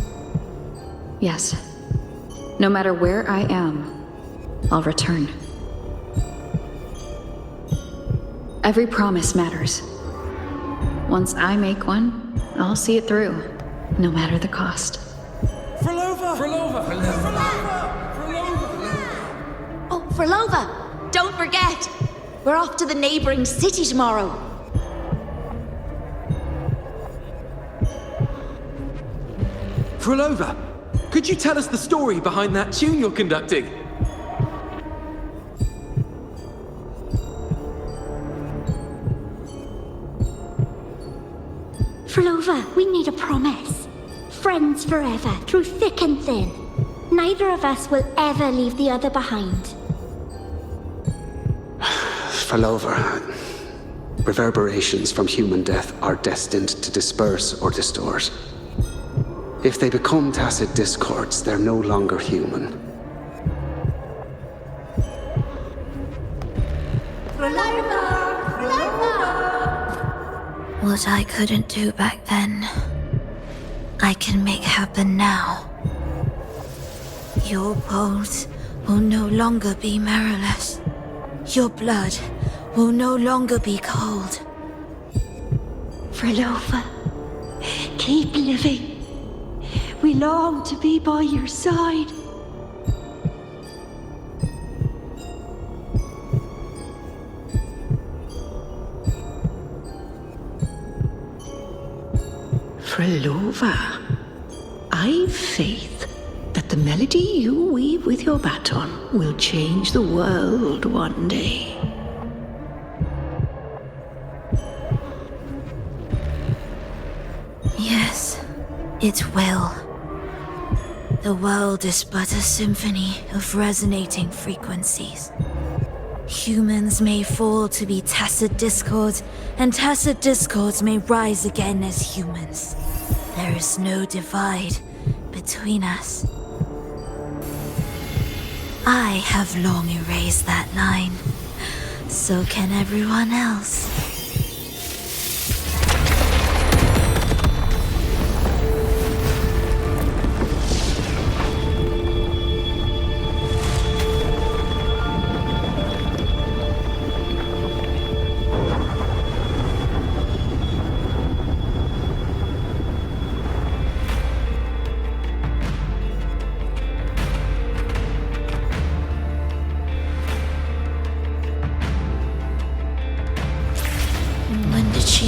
Yes. No matter where I am, I'll return. Every promise matters. Once I make one, I'll see it through, no matter the cost. Frolova! Frolova! Oh, Frolova! Don't forget! We're off to the neighboring city tomorrow. Frolova! Could you tell us the story behind that tune you're conducting? Frolova, we need a promise. Friends forever, through thick and thin. Neither of us will ever leave the other behind. Falova, reverberations from human death are destined to disperse or distort. If they become tacit discords, they're no longer human. What I couldn't do back then, I can make happen now. Your bones will no longer be marrowless. Your blood will no longer be cold. Falova, keep living. We long to be by your side. Falova, I've faith that the melody you weave with your baton will change the world one day. Yes, it will. The world is but a symphony of resonating frequencies. Humans may fall to be tacit discords, and tacit discords may rise again as humans. There is no divide between us. I have long erased that line. So can everyone else.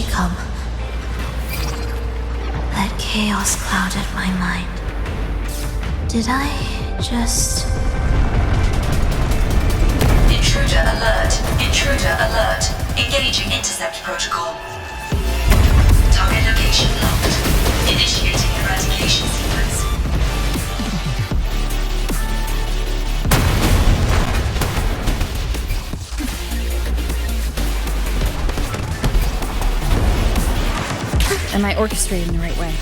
Come. That chaos clouded my mind. Did I just... Intruder alert. Intruder alert. Engaging intercept protocol. Target location locked. Initiating eradication sequence. Am I orchestrating the right way?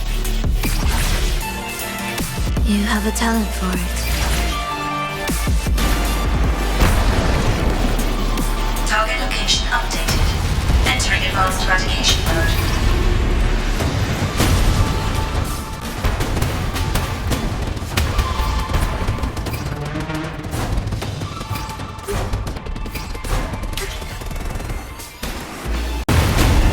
You have a talent for it. Target location updated. Entering advanced eradication mode.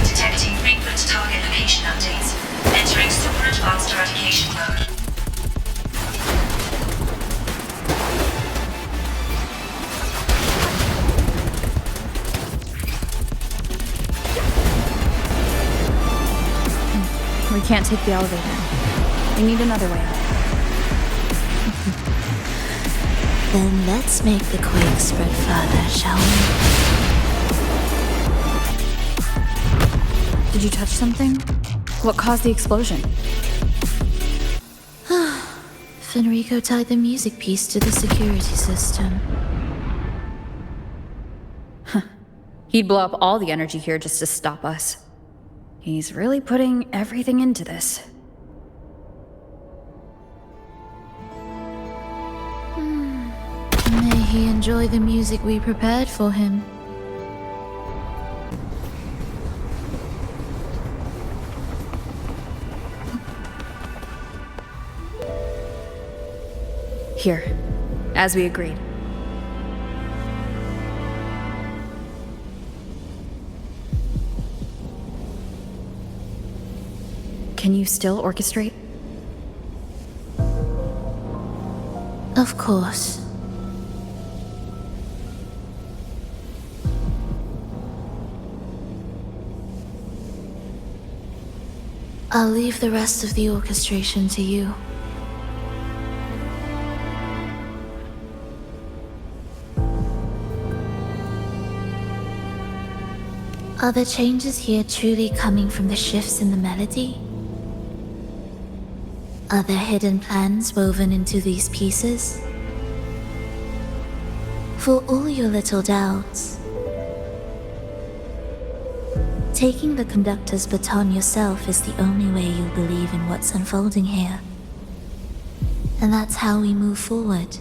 Detecting frequent target location updates. Entering super advanced eradication mode. We can't take the elevator. We need another way up. Then let's make the quake spread further, shall we? Did you touch something? What caused the explosion? Fenrico tied the music piece to the security system. He'd blow up all the energy here just to stop us. He's really putting everything into this. May he enjoy the music we prepared for him. Here, as we agreed. Can you still orchestrate? Of course. I'll leave the rest of the orchestration to you. Are the changes here truly coming from the shifts in the melody? Are there hidden plans woven into these pieces? For all your little doubts, Taking the conductor's baton yourself is the only way you'll believe in what's unfolding here. And that's how we move forward.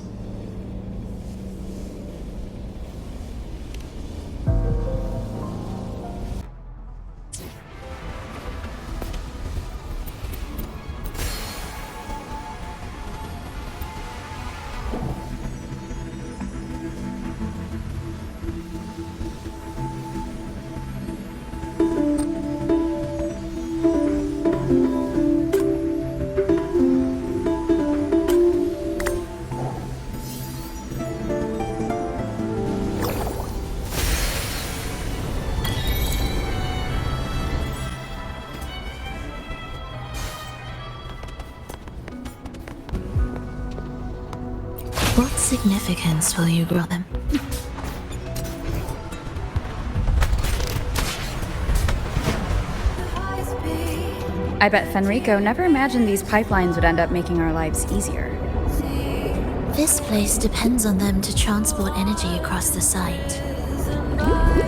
What significance will you grant them? I bet Fenrico never imagined these pipelines would end up making our lives easier. This place depends on them to transport energy across the site.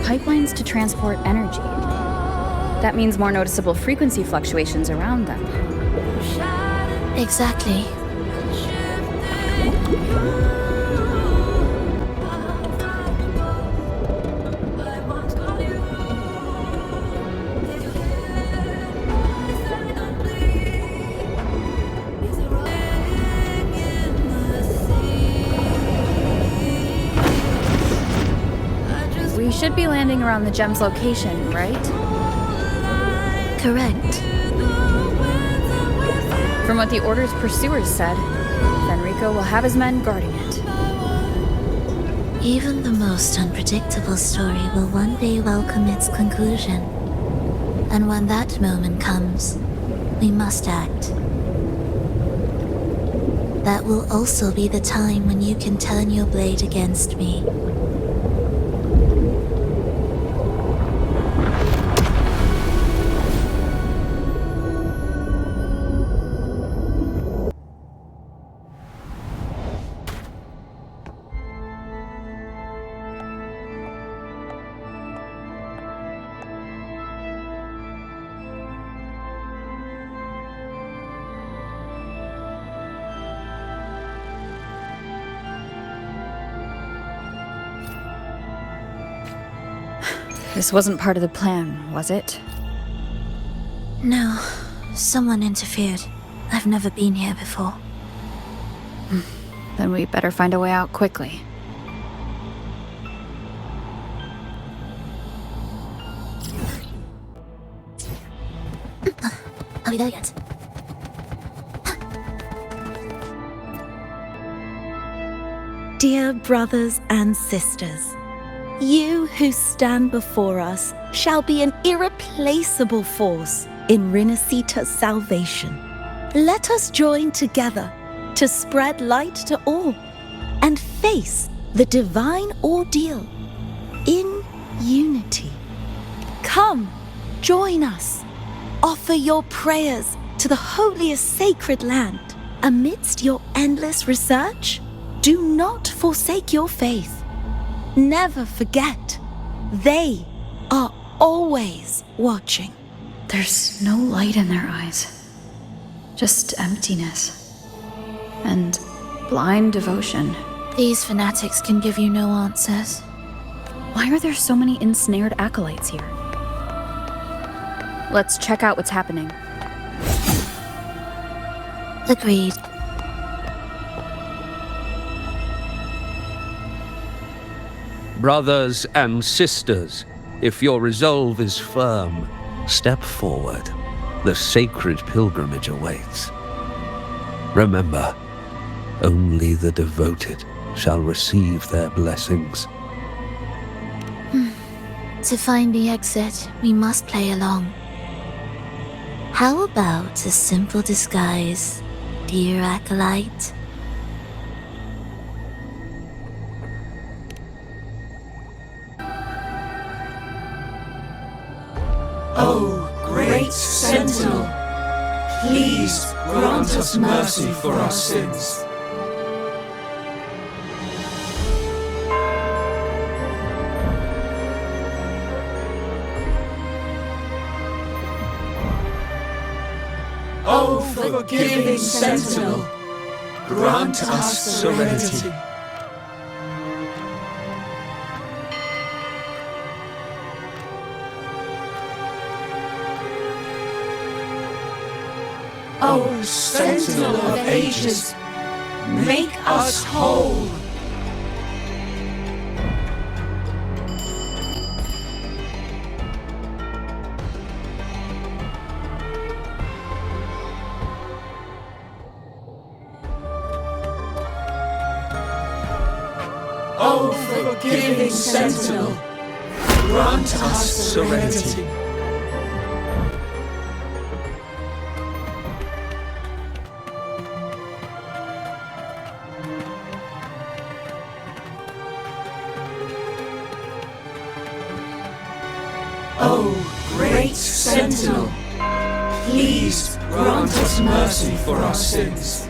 Pipelines to transport energy. That means more noticeable frequency fluctuations around them. Exactly. We should be landing around the gem's location, right? Correct. From what the Order's pursuers said, Fenrico will have his men guarding it. Even the most unpredictable story will one day welcome its conclusion. And when that moment comes, we must act. That will also be the time when you can turn your blade against me. This wasn't part of the plan, was it? No, someone interfered. I've never been here before. Then we better find a way out quickly. Are we there yet? Dear brothers and sisters, you who stand before us shall be an irreplaceable force in Rinasita's salvation. Let us join together to spread light to all and face the divine ordeal in unity. Come, join us. Offer your prayers to the holiest sacred land. Amidst your endless research, do not forsake your faith. Never forget, they are always watching. There's no light in their eyes. Just emptiness. And blind devotion. These fanatics can give you no answers. Why are there so many ensnared acolytes here? Let's check out what's happening. Agreed. Brothers and sisters, if your resolve is firm, step forward. The sacred pilgrimage awaits. Remember, only the devoted shall receive their blessings. To find the exit, we must play along. How about a simple disguise, dear acolyte? O great Sentinel, please grant us mercy for our sins. O forgiving Sentinel, grant us serenity. O Sentinel of ages, make us whole. O forgiving Sentinel, grant us serenity. O great Sentinel, please grant us mercy for our sins.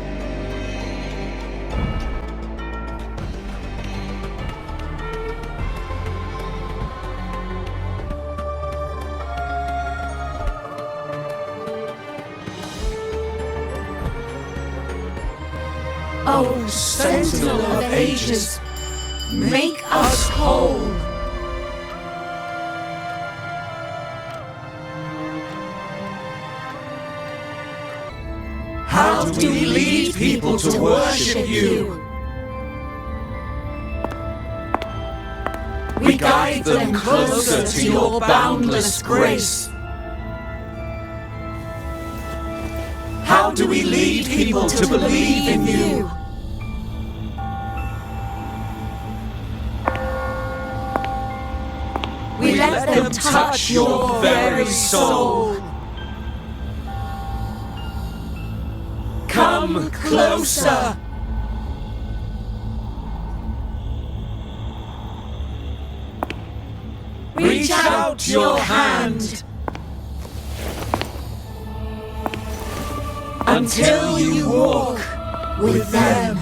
O Sentinel of ages, make us whole. How do we lead people to worship you? We guide them closer to your boundless grace. How do we lead people to believe in you? We let them touch your very soul. Come closer. Reach out your hand until you walk with them.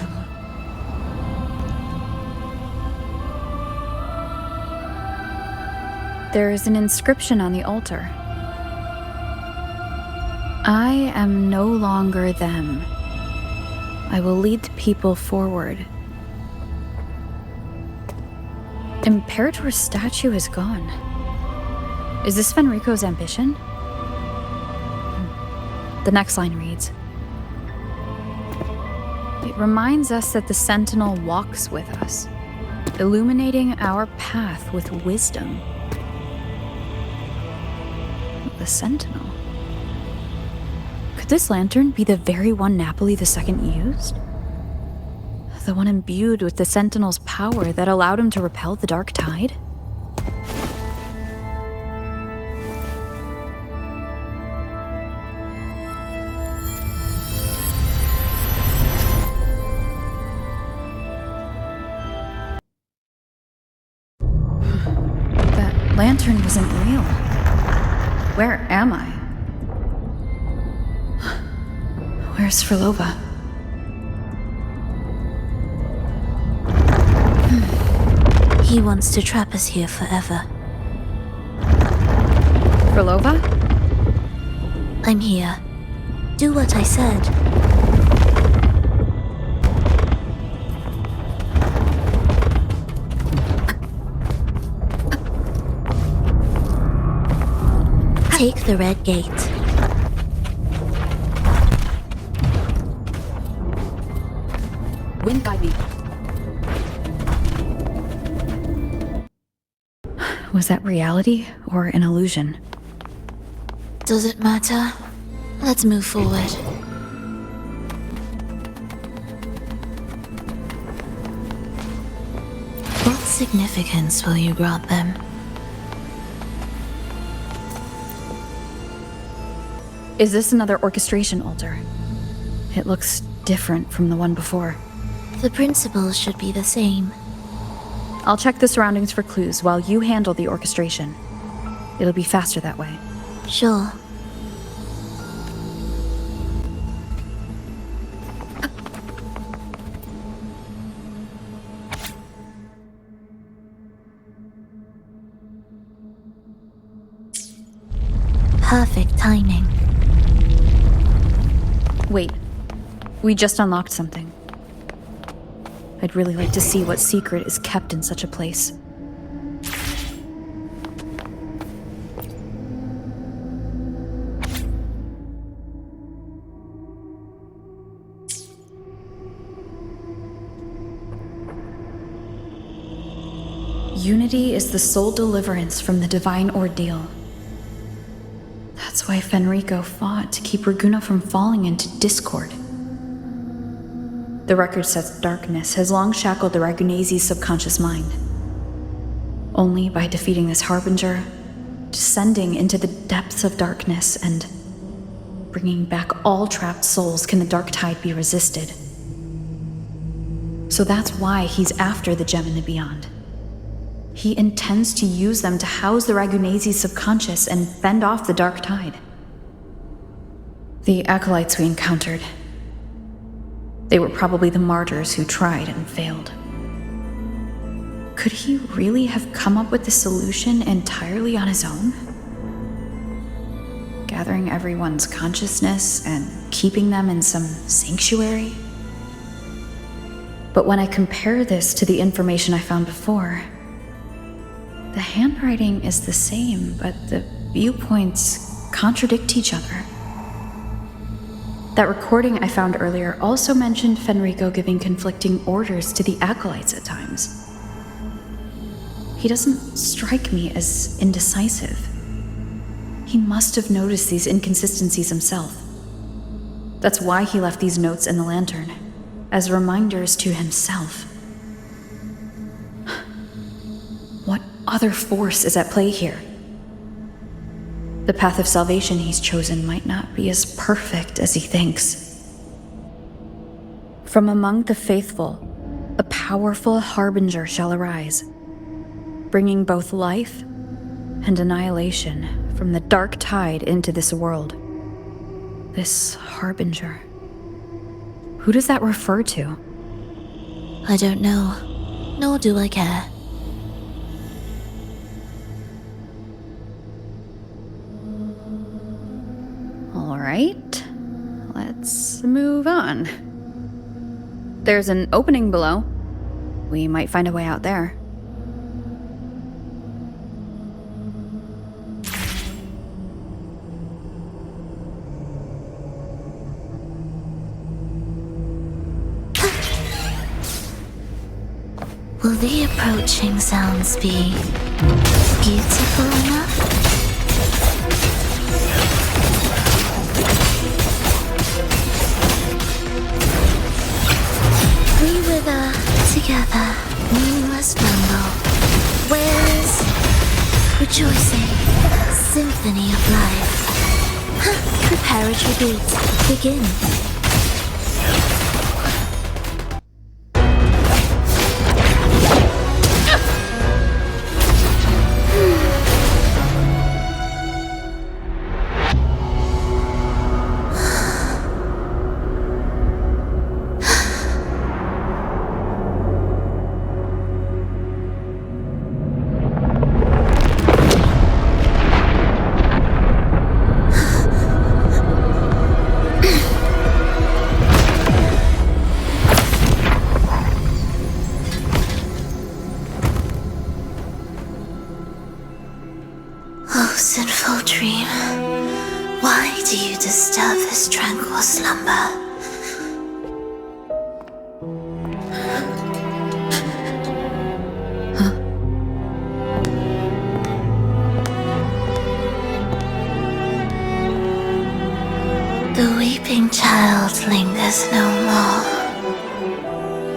There is an inscription on the altar. I am no longer them. I will lead the people forward. Imperator's statue is gone. Is this Fenrico's ambition? The next line reads, it reminds us that the Sentinel walks with us, illuminating our path with wisdom. The Sentinel? Could this lantern be the very one Napoli II used? The one imbued with the Sentinel's power that allowed him to repel the Dark Tide? That lantern wasn't real. Where am I? Where's Frolova? He wants to trap us here forever. Frolova? I'm here. Do what I said. Take the red gate. Wind guide me. Was that reality or an illusion? Does it matter? Let's move forward. What significance will you grant them? Is this another orchestration altar? It looks different from the one before. The principles should be the same. I'll check the surroundings for clues while you handle the orchestration. It'll be faster that way. Sure. Perfect timing. Wait. We just unlocked something. I'd really like to see what secret is kept in such a place. Unity is the sole deliverance from the divine ordeal. That's why Fenrico fought to keep Reguna from falling into discord. The record says darkness has long shackled the Ragunese's subconscious mind. Only by defeating this harbinger, descending into the depths of darkness, and bringing back all trapped souls can the dark tide be resisted. So that's why he's after the gem in the beyond. He intends to use them to house the Ragunese's subconscious and fend off the dark tide. The acolytes we encountered, they were probably the martyrs who tried and failed. Could he really have come up with the solution entirely on his own? Gathering everyone's consciousness and keeping them in some sanctuary? But when I compare this to the information I found before, the handwriting is the same, but the viewpoints contradict each other. That recording I found earlier also mentioned Fenrico giving conflicting orders to the acolytes at times. He doesn't strike me as indecisive. He must have noticed these inconsistencies himself. That's why he left these notes in the lantern, as reminders to himself. What other force is at play here? The path of salvation he's chosen might not be as perfect as he thinks. From among the faithful, a powerful harbinger shall arise, bringing both life and annihilation from the dark tide into this world. This harbinger. Who does that refer to? I don't know, nor do I care. All right, let's move on. There's an opening below. We might find a way out there. Will the approaching sounds be beautiful enough? We wither together, meaningless number. Where is rejoicing, symphony of life? Preparatory beat, begin. Sinful dream, why do you disturb this tranquil slumber? The weeping child lingers no more.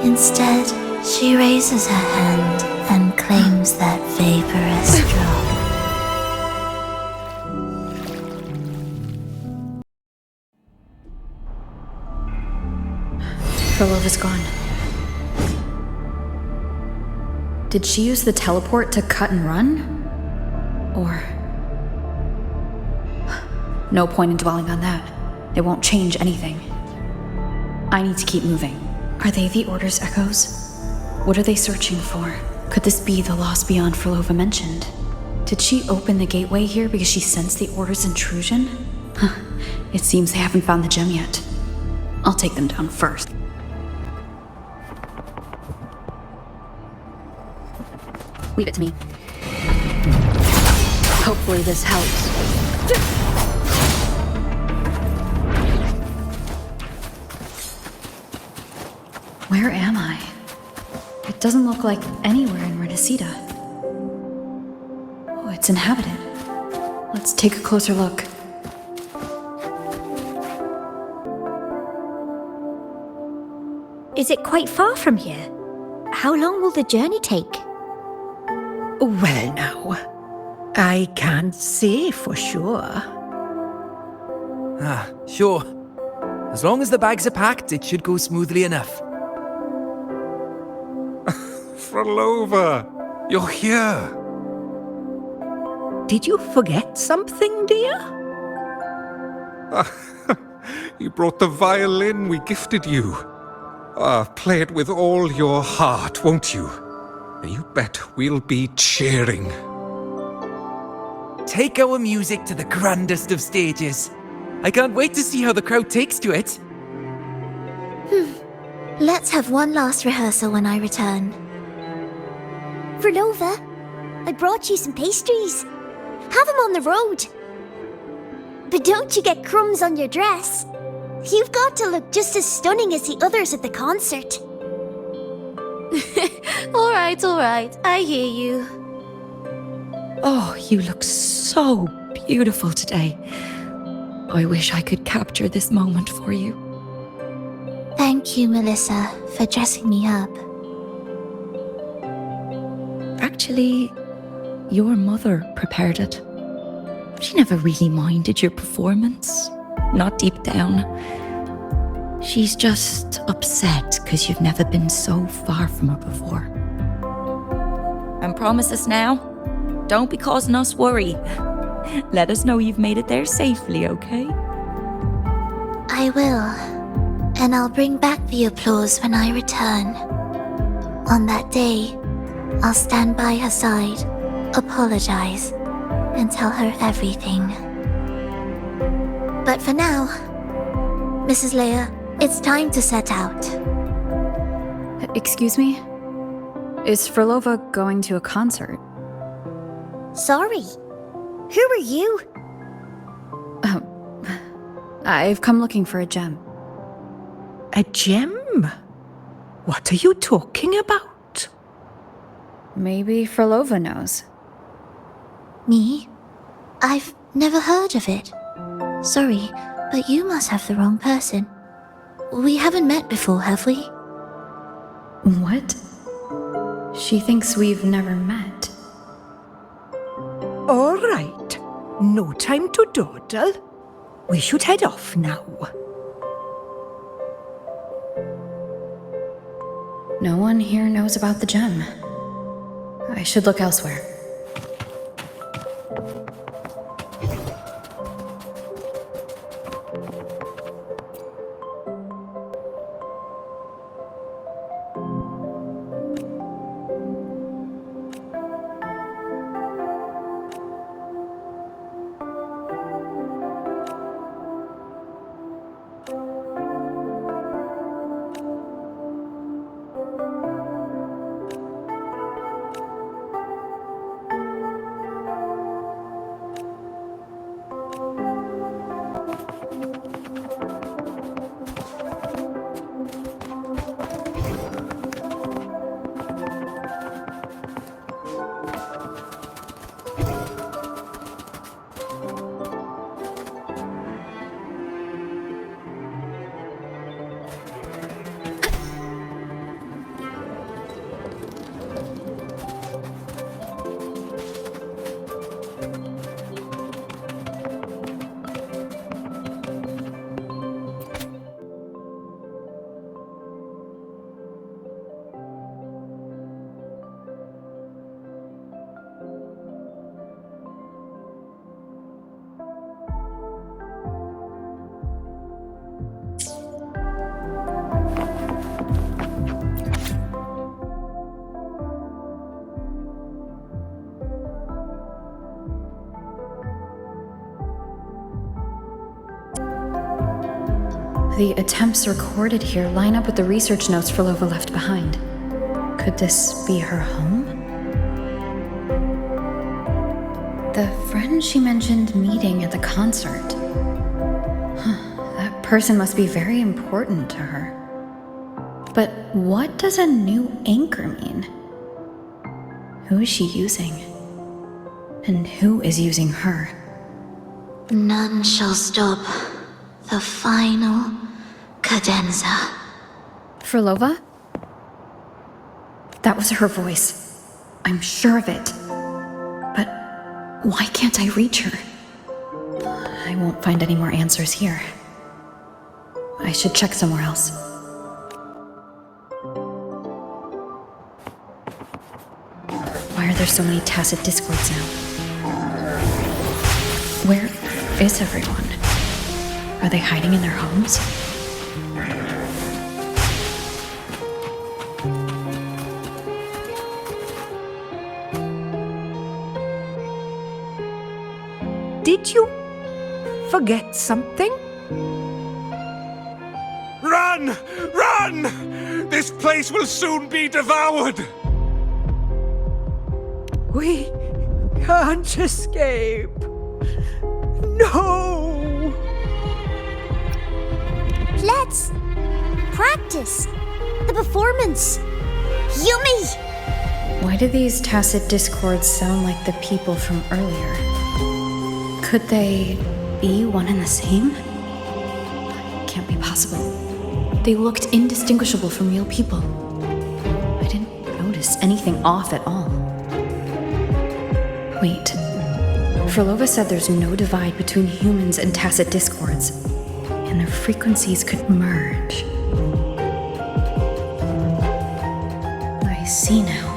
Instead, she raises her hand and claims that vaporous drop. Frollova's gone. Did she use the teleport to cut and run? Or... No point in dwelling on that. It won't change anything. I need to keep moving. Are they the Order's echoes? What are they searching for? Could this be the lost beyond Frolova mentioned? Did she open the gateway here because she sensed the Order's intrusion? It seems they haven't found the gem yet. I'll take them down first. Leave it to me. Hopefully this helps. Where am I? It doesn't look like anywhere in Redz. Oh, it's inhabited. Let's take a closer look. Is it quite far from here? How long will the journey take? Well, now, I can't say for sure. Sure. As long as the bags are packed, it should go smoothly enough. Frolova, you're here. Did you forget something, dear? You brought the violin we gifted you. Play it with all your heart, won't you? You bet we'll be cheering. Take our music to the grandest of stages. I can't wait to see how the crowd takes to it. Let's have one last rehearsal when I return. Frolova, I brought you some pastries. Have them on the road. But don't you get crumbs on your dress. You've got to look just as stunning as the others at the concert. All right, I hear you. Oh, you look so beautiful today. I wish I could capture this moment for you. Thank you, Melissa, for dressing me up. Actually, your mother prepared it. She never really minded your performance. Not deep down. She's just upset because you've never been so far from her before. And promise us now, don't be causing us worry. Let us know you've made it there safely, okay? I will. And I'll bring back the applause when I return. On that day, I'll stand by her side, apologize, and tell her everything. But for now, Mrs. Leia, it's time to set out. Excuse me? Is Frolova going to a concert? Sorry. Who are you? I've come looking for a gem. A gem? What are you talking about? Maybe Frolova knows. Me? I've never heard of it. Sorry, but you must have the wrong person. We haven't met before, have we? What? She thinks we've never met. All right. No time to dawdle. We should head off now. No one here knows about the gem. I should look elsewhere. The attempts recorded here line up with the research notes Frolova left behind. Could this be her home? The friend she mentioned meeting at the concert. That person must be very important to her. But what does a new anchor mean? Who is she using? And who is using her? None shall stop the final cadenza. Frolova? That was her voice. I'm sure of it. But why can't I reach her? I won't find any more answers here. I should check somewhere else. Why are there so many tacit discords now? Where is everyone? Are they hiding in their homes? Did you forget something? Run! Run! This place will soon be devoured! We can't escape. No! Let's practice the performance. Yummy! Why do these tacit discords sound like the people from earlier? Could they be one and the same? Can't be possible. They looked indistinguishable from real people. I didn't notice anything off at all. Wait. Frolova said there's no divide between humans and tacit discords, and their frequencies could merge. I see now.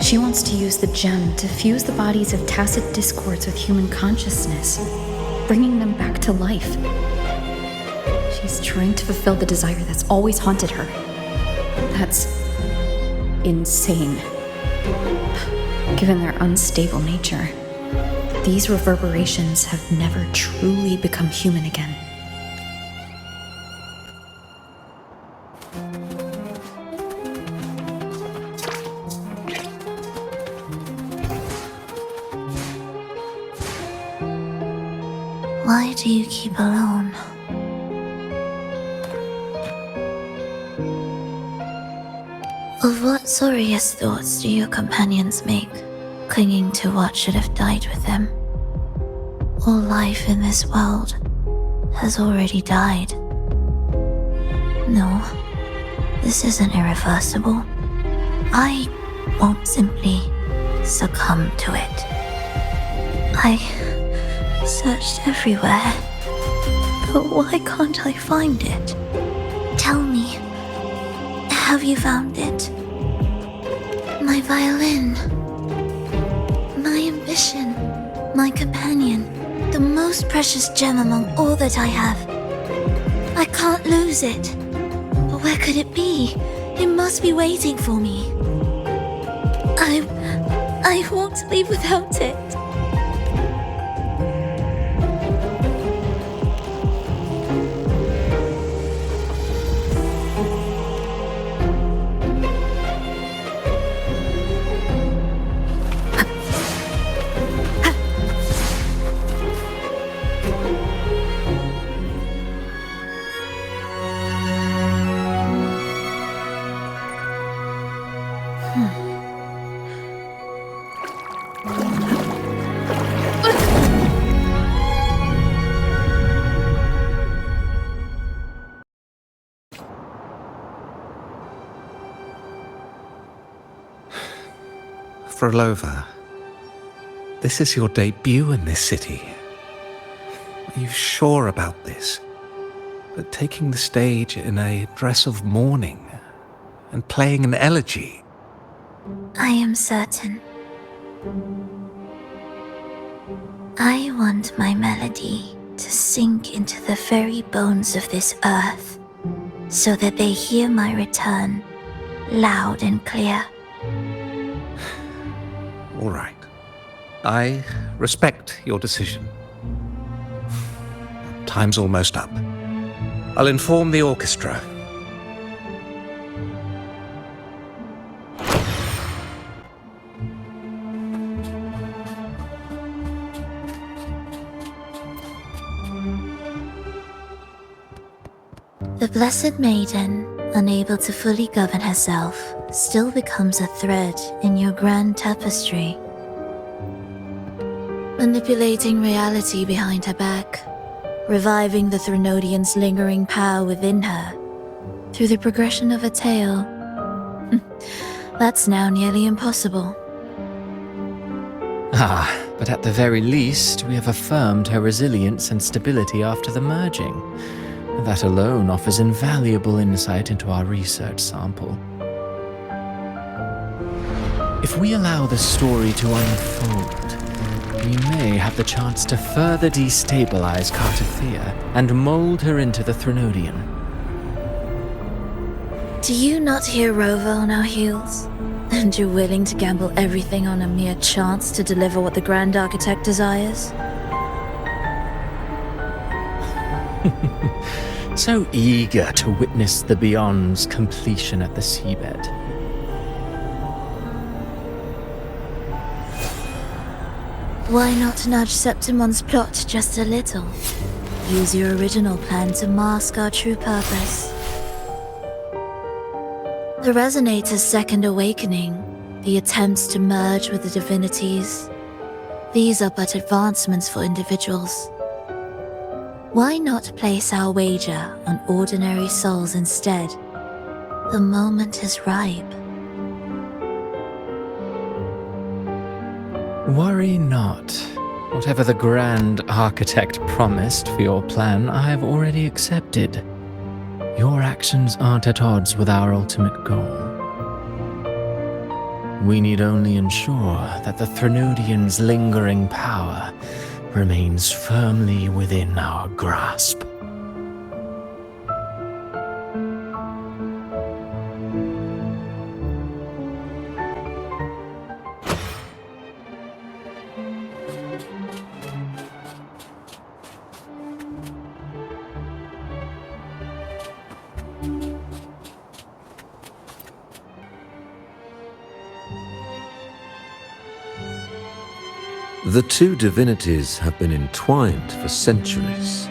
She wants to use the gem to fuse the bodies of tacit discords with human consciousness, bringing them back to life. She's trying to fulfill the desire that's always haunted her. That's insane. Given their unstable nature, these reverberations have never truly become human again. Why do you keep alone? Of what sorriest thoughts do your companions make, clinging to what should have died with them? All life in this world has already died. No, this isn't irreversible. I won't simply succumb to it. I searched everywhere, but why can't I find it? Tell me, have you found it? My violin, my ambition, my companion, the most precious gem among all that I have. I can't lose it. But where could it be? It must be waiting for me. I won't leave without it. Frolova, this is your debut in this city. Are you sure about this? That taking the stage in a dress of mourning and playing an elegy? I am certain. I want my melody to sink into the very bones of this earth, so that they hear my return loud and clear. All right. I respect your decision. time's almost up. I'll inform the orchestra. The Blessed Maiden, unable to fully govern herself, still becomes a thread in your grand tapestry. Manipulating reality behind her back, reviving the Threnodian's lingering power within her, through the progression of a tale. That's now nearly impossible. But at the very least, we have affirmed her resilience and stability after the merging. That alone offers invaluable insight into our research sample. If we allow the story to unfold, we may have the chance to further destabilize Cartathea and mold her into the Threnodian. Do you not hear Rover on our heels? And you're willing to gamble everything on a mere chance to deliver what the Grand Architect desires? So eager to witness the Beyond's completion at the seabed. Why not nudge Septimon's plot just a little? Use your original plan to mask our true purpose. The Resonator's second awakening, the attempts to merge with the divinities, these are but advancements for individuals. Why not place our wager on ordinary souls instead? The moment is ripe. Worry not. Whatever the Grand Architect promised for your plan, I have already accepted. Your actions aren't at odds with our ultimate goal. We need only ensure that the Threnodian's lingering power remains firmly within our grasp. The two divinities have been entwined for centuries.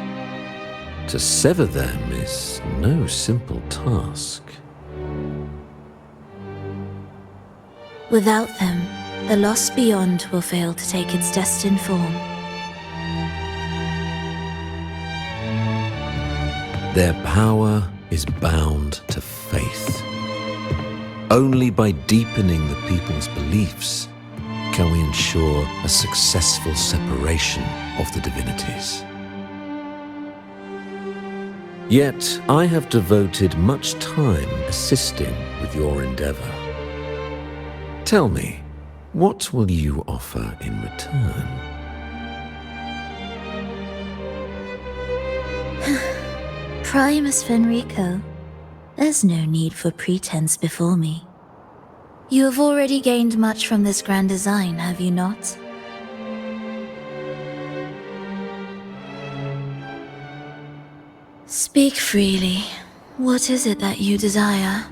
To sever them is no simple task. Without them, the lost beyond will fail to take its destined form. Their power is bound to faith. Only by deepening the people's beliefs can we ensure a successful separation of the divinities. Yet I have devoted much time assisting with your endeavor. Tell me, what will you offer in return? Primus Fenrico, there's no need for pretense before me. You have already gained much from this grand design, have you not? Speak freely. What is it that you desire?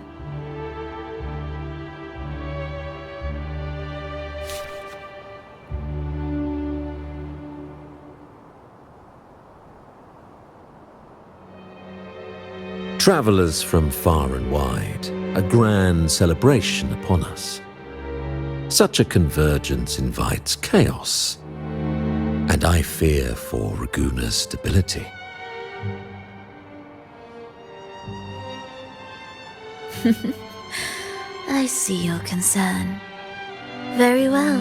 Travelers from far and wide, a grand celebration upon us. Such a convergence invites chaos, and I fear for Raguna's stability. I see your concern. Very well.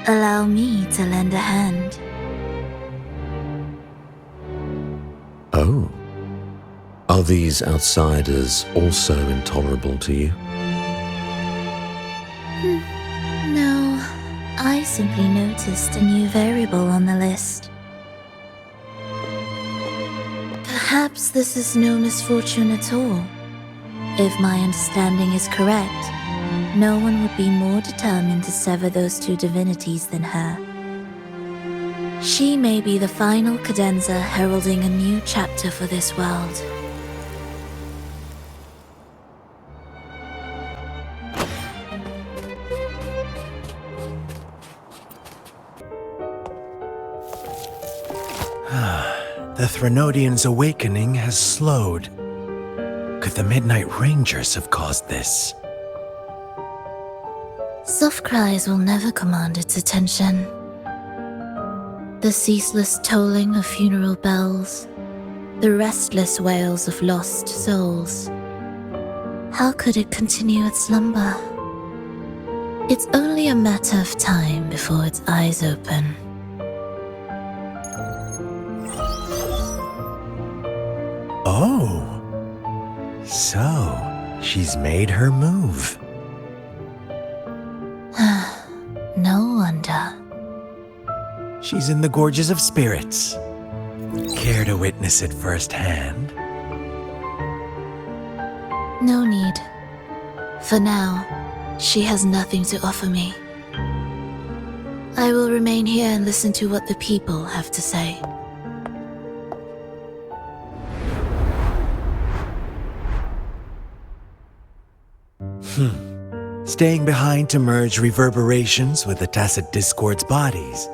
Allow me to lend a hand. Oh. Are these outsiders also intolerable to you? No, I simply noticed a new variable on the list. Perhaps this is no misfortune at all. If my understanding is correct, no one would be more determined to sever those two divinities than her. She may be the final cadenza heralding a new chapter for this world. The Threnodians' awakening has slowed. Could the Midnight Rangers have caused this? Soft cries will never command its attention. The ceaseless tolling of funeral bells, the restless wails of lost souls. How could it continue its slumber? It's only a matter of time before its eyes open. Oh, so she's made her move. No wonder. She's in the Gorges of Spirits. Care to witness it firsthand? No need. For now, she has nothing to offer me. I will remain here and listen to what the people have to say. Staying behind to merge reverberations with the Tacit Discord's bodies.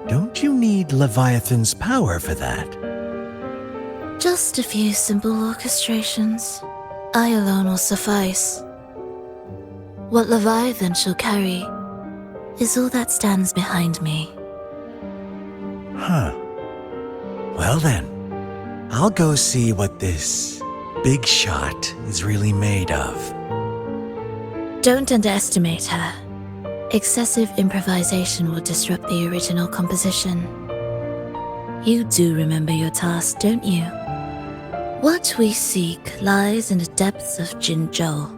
Don't you need Leviathan's power for that? Just a few simple orchestrations. I alone will suffice. What Leviathan shall carry is all that stands behind me. Huh. Well then, I'll go see what this big shot is really made of. Don't underestimate her. Excessive improvisation will disrupt the original composition. You do remember your task, don't you? What we seek lies in the depths of Jinzhou.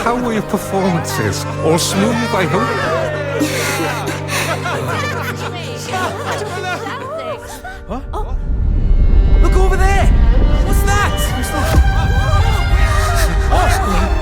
How were your performances? All smooth, I hope? What? Oh. Look over there! What's that? Oh.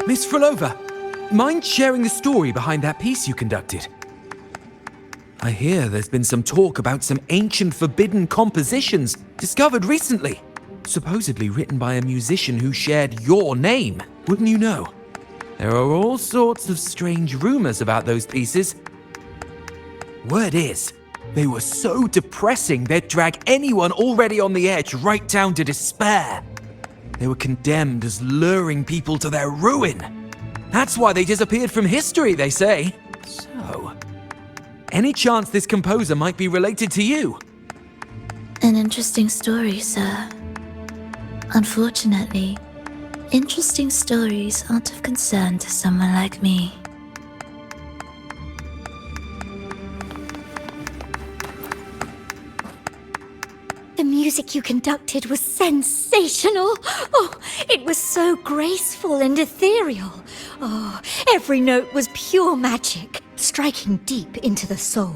Miss Frolova, mind sharing the story behind that piece you conducted? I hear there's been some talk about some ancient forbidden compositions discovered recently, supposedly written by a musician who shared your name. Wouldn't you know? There are all sorts of strange rumors about those pieces. Word is, they were so depressing they'd drag anyone already on the edge right down to despair. They were condemned as luring people to their ruin. That's why they disappeared from history, they say. So, any chance this composer might be related to you? An interesting story, sir. Unfortunately, interesting stories aren't of concern to someone like me. The music you conducted was sensational. Oh, it was so graceful and ethereal. Oh, every note was pure magic, striking deep into the soul.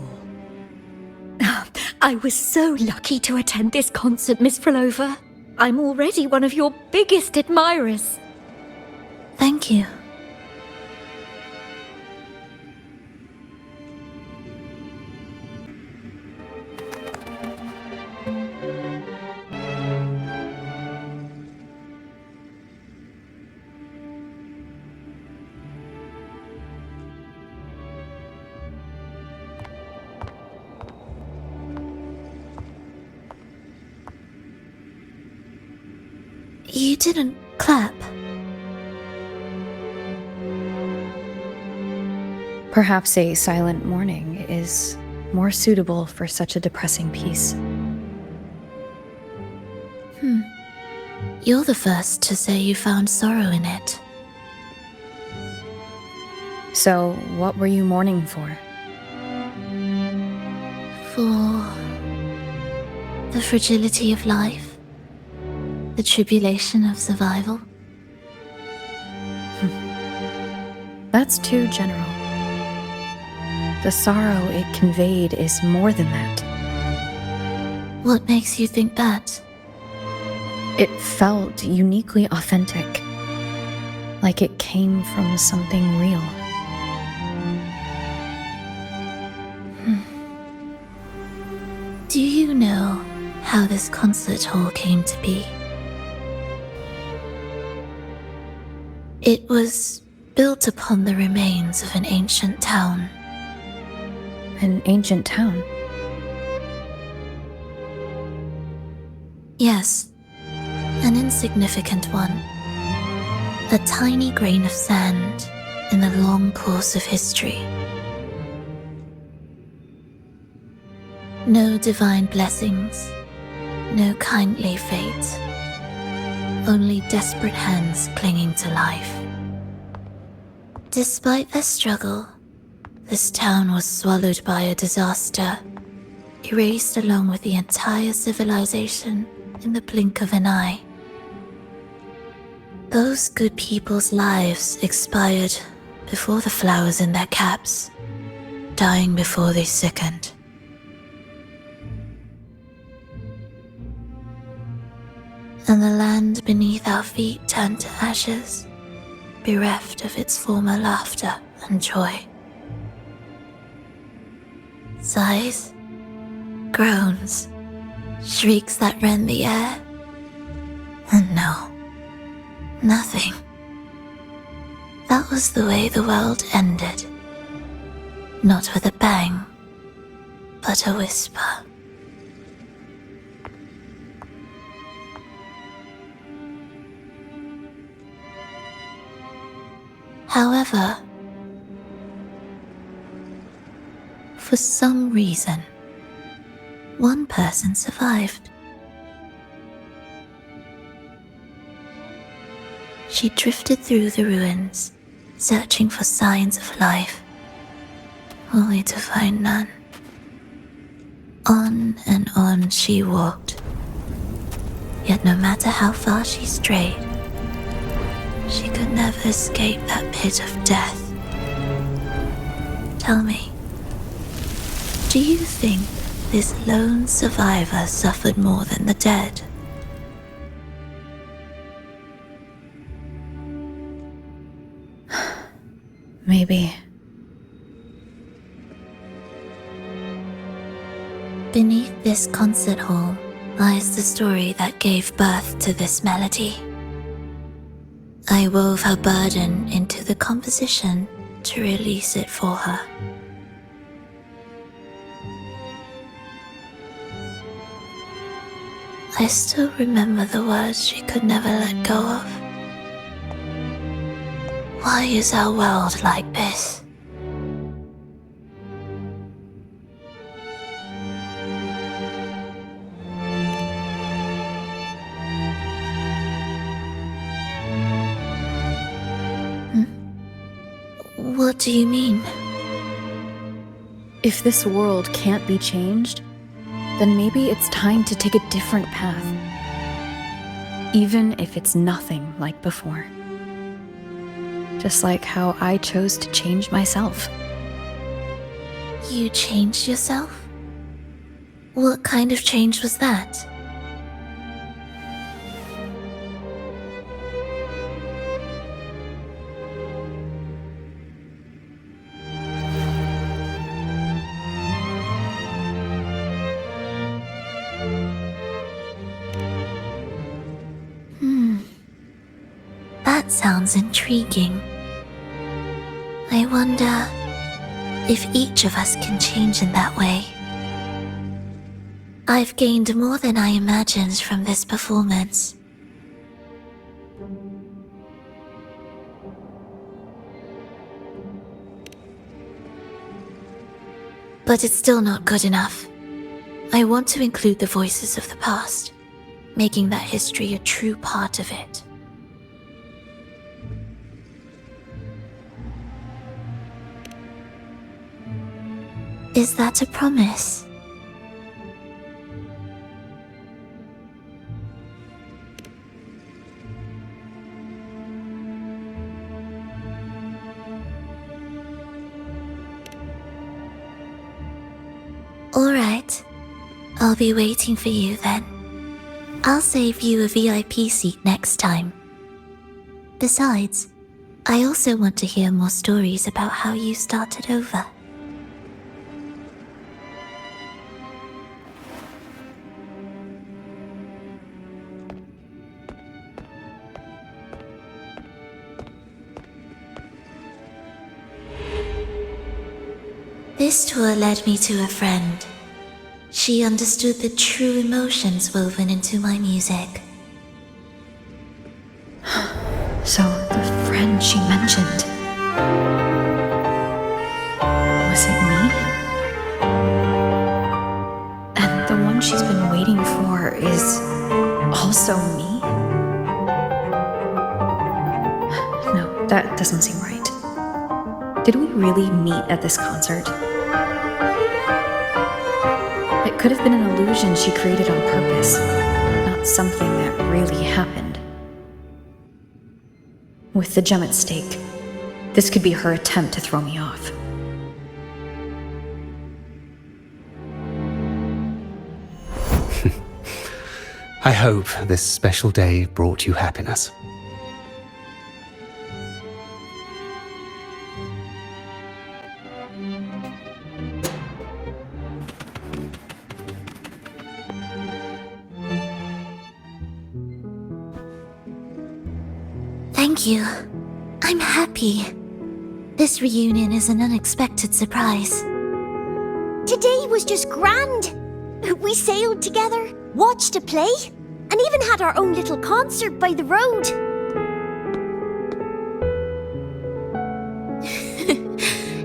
I was so lucky to attend this concert, Miss Frolova. I'm already one of your biggest admirers. Thank you. You didn't clap. Perhaps a silent mourning is more suitable for such a depressing piece. You're the first to say you found sorrow in it. So, what were you mourning for? For the fragility of life. The tribulation of survival. That's too general. The sorrow it conveyed is more than that. What makes you think that? It felt uniquely authentic, like it came from something real. Do you know how this concert hall came to be? It was built upon the remains of an ancient town. An ancient town? Yes, an insignificant one. A tiny grain of sand in the long course of history. No divine blessings, no kindly fate. Only desperate hands clinging to life. Despite their struggle, this town was swallowed by a disaster, erased along with the entire civilization in the blink of an eye. Those good people's lives expired before the flowers in their caps, dying before they sickened. And the land beneath our feet turned to ashes, bereft of its former laughter and joy. Sighs, groans, shrieks that rend the air. And no, nothing. That was the way the world ended. Not with a bang, but a whisper. However, for some reason, one person survived. She drifted through the ruins, searching for signs of life, only to find none. On and on she walked, yet no matter how far she strayed, she could never escape that pit of death. Tell me, do you think this lone survivor suffered more than the dead? Maybe. Beneath this concert hall lies the story that gave birth to this melody. I wove her burden into the composition to release it for her. I still remember the words she could never let go of. Why is our world like this? What do you mean? If this world can't be changed, then maybe it's time to take a different path. Even if it's nothing like before. Just like how I chose to change myself. You changed yourself? What kind of change was that? That sounds intriguing. I wonder if each of us can change in that way. I've gained more than I imagined from this performance. But it's still not good enough. I want to include the voices of the past, making that history a true part of it. Is that a promise? All right. I'll be waiting for you then. I'll save you a VIP seat next time. Besides, I also want to hear more stories about how you started over. This tour led me to a friend. She understood the true emotions woven into my music. So, the friend she mentioned... was it me? And the one she's been waiting for is... also me? No, that doesn't seem right. Did we really meet at this concert? It could have been an illusion she created on purpose, not something that really happened. With the gem at stake, this could be her attempt to throw me off. I hope this special day brought you happiness. Thank you. I'm happy. This reunion is an unexpected surprise. Today was just grand. We sailed together, watched a play, and even had our own little concert by the road.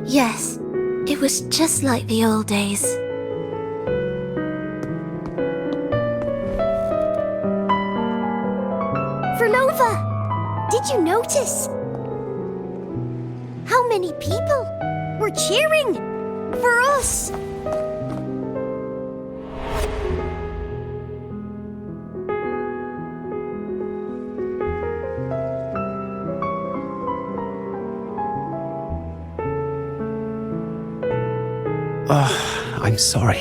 Yes, it was just like the old days. Verlova, did you notice? How many people were cheering for us? I'm sorry,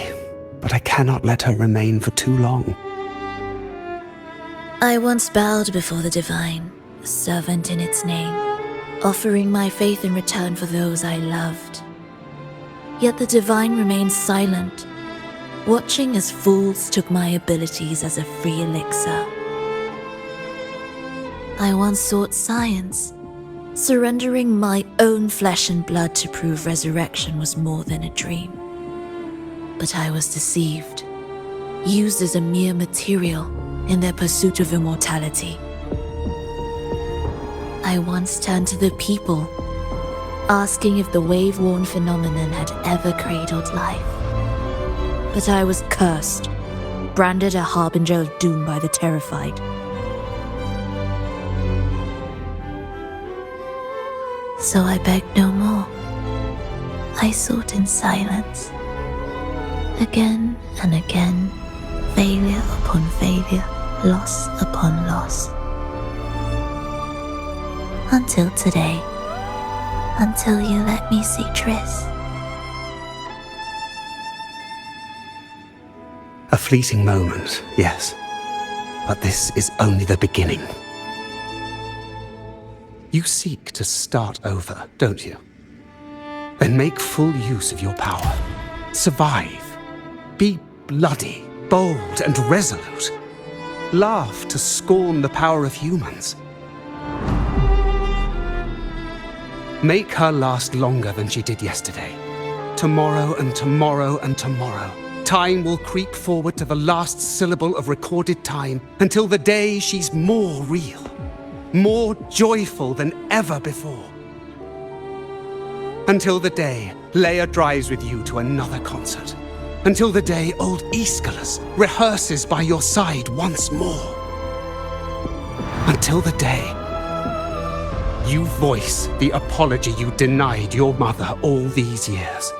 but I cannot let her remain for too long. I once bowed before the divine, a servant in its name. offering my faith in return for those I loved. Yet the divine remained silent, watching as fools took my abilities as a free elixir. I once sought science, surrendering my own flesh and blood to prove resurrection was more than a dream. But I was deceived, used as a mere material in their pursuit of immortality. I once turned to the people, asking if the wave-worn phenomenon had ever cradled life. But I was cursed, branded a harbinger of doom by the terrified. So I begged no more. I sought in silence. Again and again, failure upon failure, loss upon loss. Until today. Until you let me see Triss. A fleeting moment, yes. But this is only the beginning. You seek to start over, don't you? Then make full use of your power. Survive. Be bloody, bold, and resolute. Laugh to scorn the power of humans. Make her last longer than she did yesterday. Tomorrow and tomorrow and tomorrow. Time will creep forward to the last syllable of recorded time until the day she's more real, more joyful than ever before. Until the day Leia drives with you to another concert. Until the day old Aeschylus rehearses by your side once more. Until the day you voice the apology you denied your mother all these years.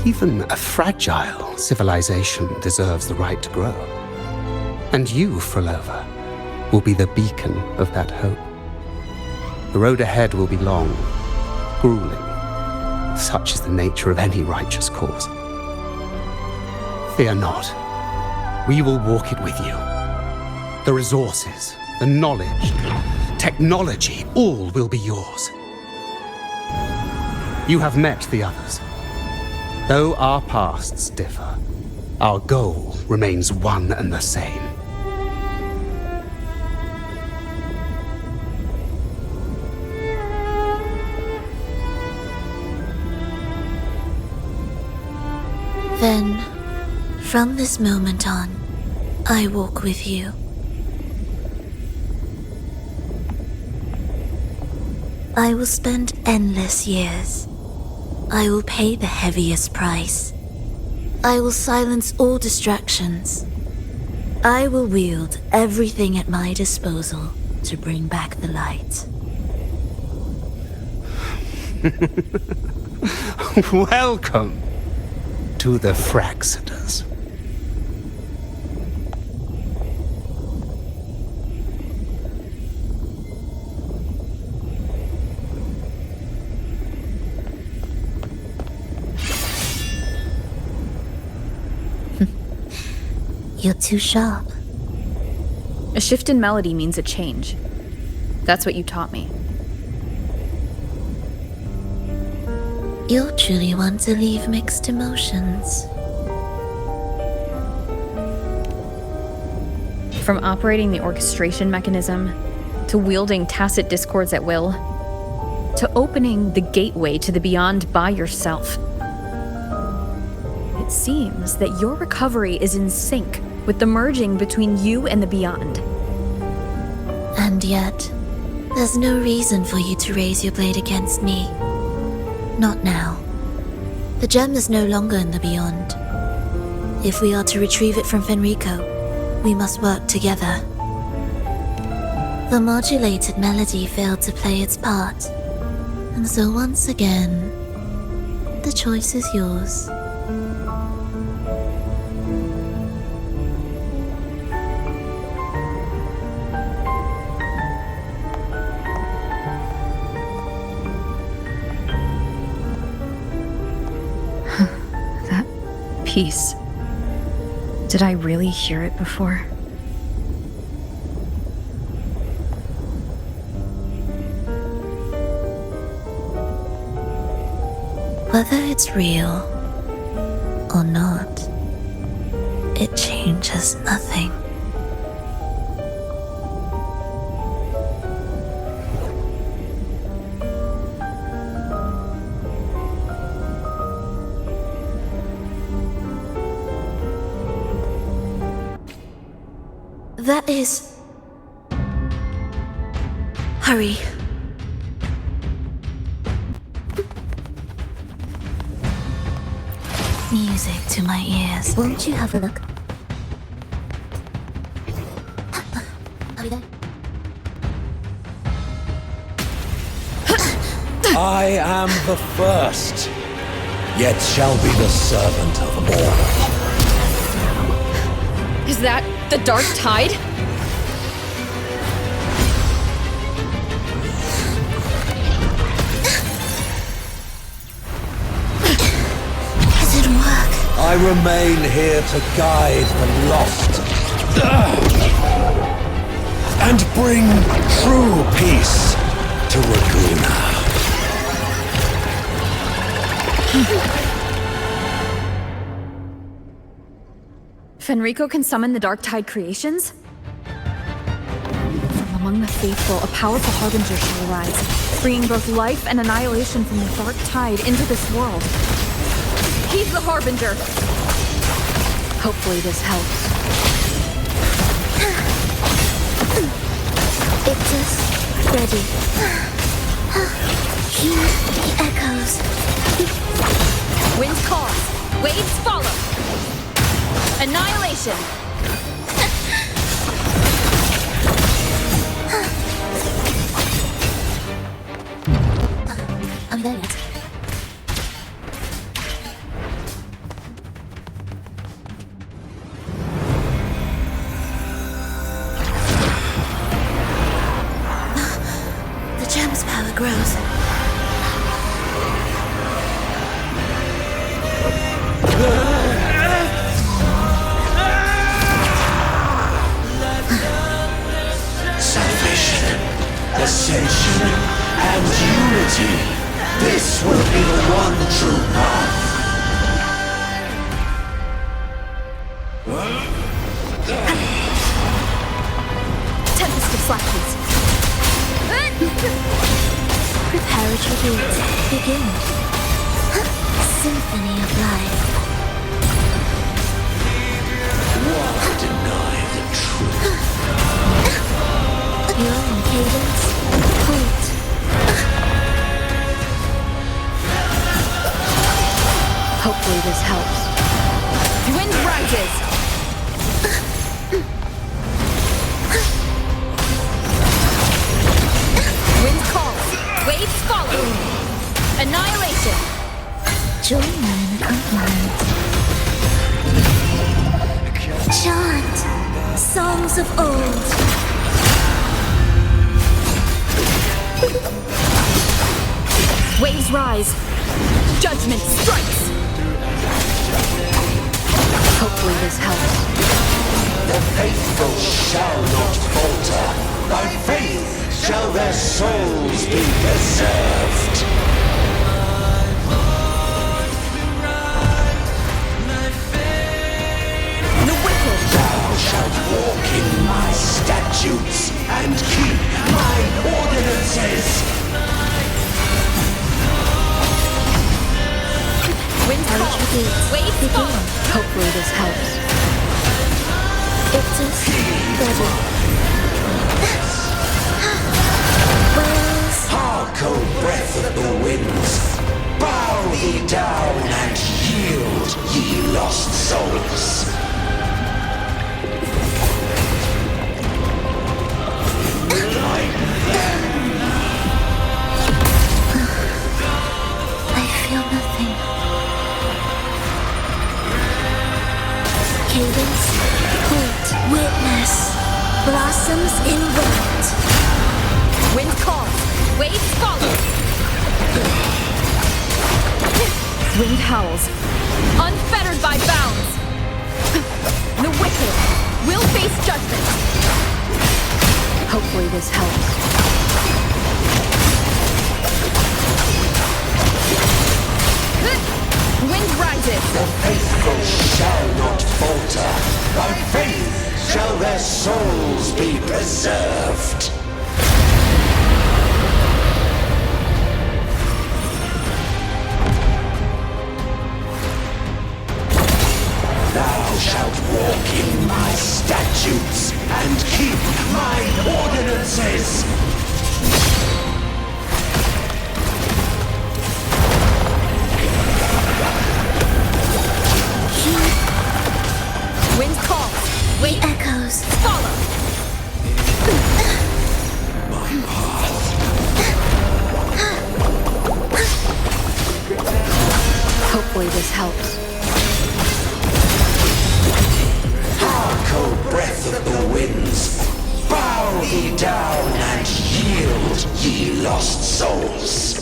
Even a fragile civilization deserves the right to grow. And you, Frolova, will be the beacon of that hope. The road ahead will be long, grueling. Such is the nature of any righteous cause. Fear not. We will walk it with you. The resources, the knowledge, technology, all will be yours. You have met the others. Though our pasts differ, our goal remains one and the same. Then, from this moment on, I walk with you. I will spend endless years. I will pay the heaviest price. I will silence all distractions. I will wield everything at my disposal to bring back the light. Welcome to the Fraxiters. You're too sharp. A shift in melody means a change. That's what you taught me. You'll truly want to leave mixed emotions. From operating the orchestration mechanism, to wielding tacit discords at will, to opening the gateway to the beyond by yourself. It seems that your recovery is in sync with the merging between you and the beyond. And yet, there's no reason for you to raise your blade against me. Not now. The gem is no longer in the beyond. If we are to retrieve it from Fenrico, we must work together. The modulated melody failed to play its part, and so once again, the choice is yours. Peace. Did I really hear it before? Whether it's real or not, it changes nothing. That is... Hurry. Music to my ears. Won't you have a look? Are we there? I am the first, yet shall be the servant of all. Is that the dark tide? I remain here to guide the lost and bring true peace to Raguna. Fenrico can summon the dark tide creations? From among the faithful, a powerful harbinger shall arise, bringing both life and annihilation from the dark tide into this world. He's the harbinger. Hopefully this helps. It's us, ready. Hear the echoes. Winds call, waves follow. Annihilation. Are we there yet? Grows. Salvation, ascension, and unity. This will be the one true path. Tempest of Flashes. Prepare a tribute. Begin. Symphony of life. Why deny the truth? Your own cadence. Halt. Hopefully this helps. Wind rises. Wind calls. Waves follow. Annihilation. Join me in accompaniment. Chant songs of old. Waves rise. Judgment strikes. Hopefully this helps. The faithful shall not falter. By faith shall their souls be preserved. The wicked. Thou shalt walk in my statutes and keep my ordinances. Wind calls. Waves follow. Hopefully this helps. It's us, ready. Wales. Hark, O breath of the winds, bow thee down and yield, ye lost souls. Like them. I feel nothing. Cadence, halt, witness, blossoms in wind. Wind calls. Waves follow. Wind howls. Unfettered by bounds. The wicked will face judgment. Hopefully this helps. falter, by faith shall their souls be preserved. Thou shalt walk in my statutes and keep my ordinances. Wind calls. Wait, echoes. Follow. My path. Hopefully this helps. Hark, O breath of the winds, bow thee down and yield, ye lost souls.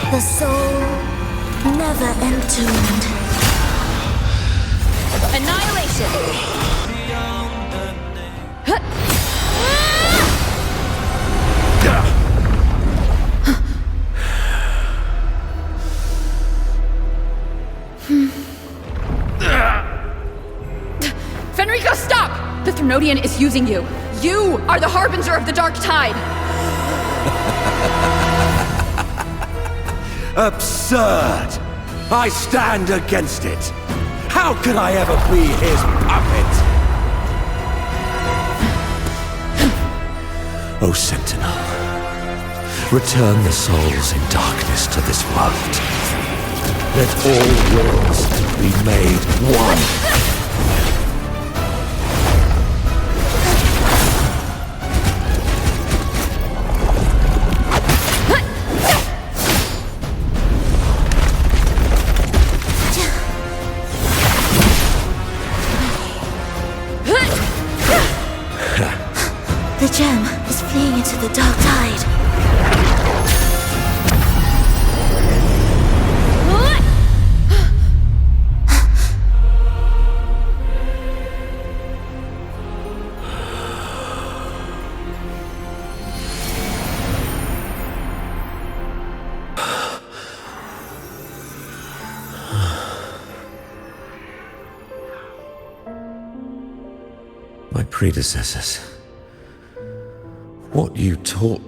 The soul never entombed. Annihilation. Fenrico, stop! The Threnodian is using you. You are the harbinger of the Dark Tide. Absurd! I stand against it! How could I ever be his puppet? O Sentinel, return the souls in darkness to this world. Let all worlds be made one. The gem is fleeing into the dark tide. My predecessors. What you taught...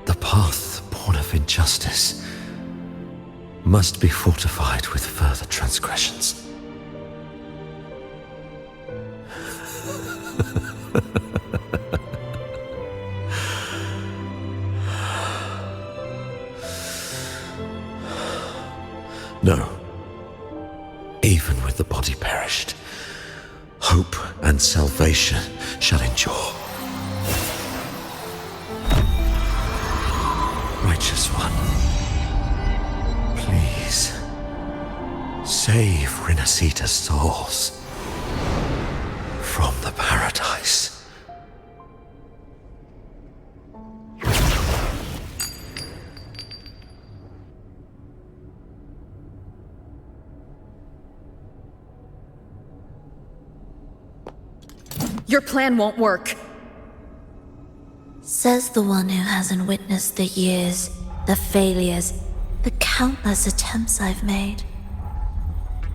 The path born of injustice must be fortified with further transgressions. No. Even with the body perished, hope and salvation shall endure. Righteous One, please save Renacita's souls from the paradise. Your plan won't work. Says the one who hasn't witnessed the years, the failures, the countless attempts I've made.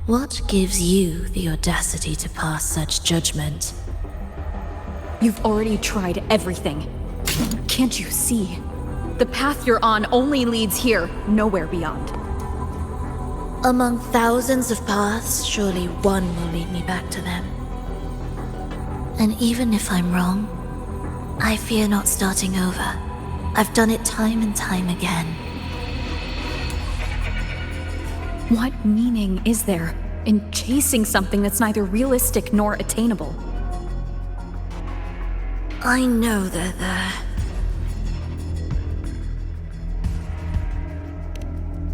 What gives you the audacity to pass such judgment? You've already tried everything. Can't you see? The path you're on only leads here, nowhere beyond. Among thousands of paths, surely one will lead me back to them. And even if I'm wrong, I fear not starting over. I've done it time and time again. What meaning is there in chasing something that's neither realistic nor attainable? I know they're there.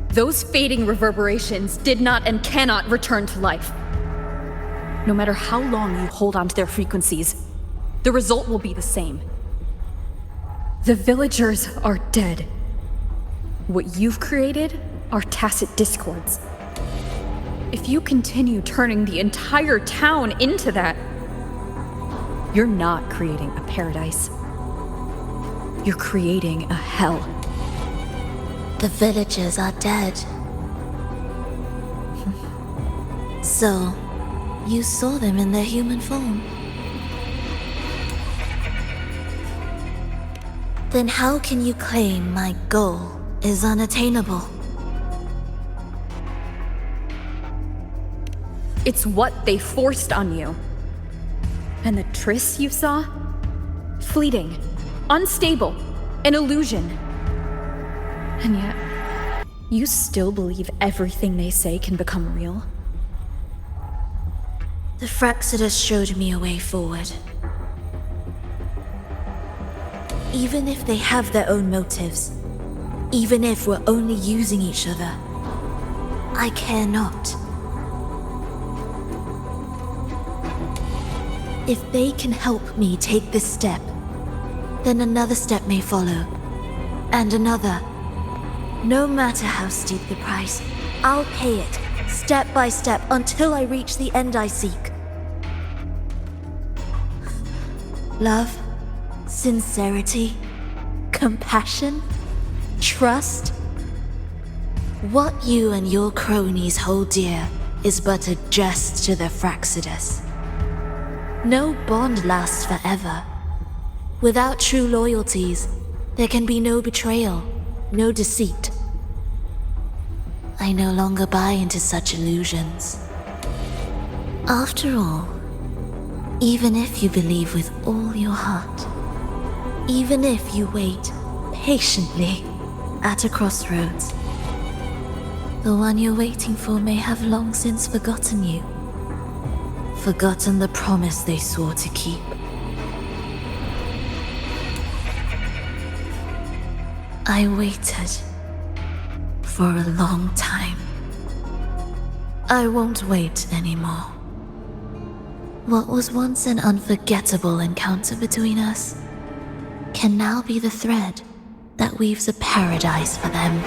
Those fading reverberations did not and cannot return to life. No matter how long you hold on to their frequencies, the result will be the same. The villagers are dead. What you've created are tacit discords. If you continue turning the entire town into that, you're not creating a paradise. You're creating a hell. The villagers are dead. So, you saw them in their human form. Then how can you claim my goal is unattainable? It's what they forced on you. And the tryst you saw? Fleeting, unstable, an illusion. And yet, you still believe everything they say can become real? The Fraxidus showed me a way forward. Even if they have their own motives, even if we're only using each other, I care not. If they can help me take this step, then another step may follow, and another. No matter how steep the price, I'll pay it, step by step, until I reach the end I seek. Love, sincerity, compassion, trust. What you and your cronies hold dear is but a jest to the Fraxidus. No bond lasts forever. Without true loyalties, there can be no betrayal, no deceit. I no longer buy into such illusions. After all, even if you believe with all your heart, even if you wait patiently at a crossroads, the one you're waiting for may have long since forgotten you. Forgotten the promise they swore to keep. I waited for a long time. I won't wait anymore. What was once an unforgettable encounter between us can now be the thread that weaves a paradise for them.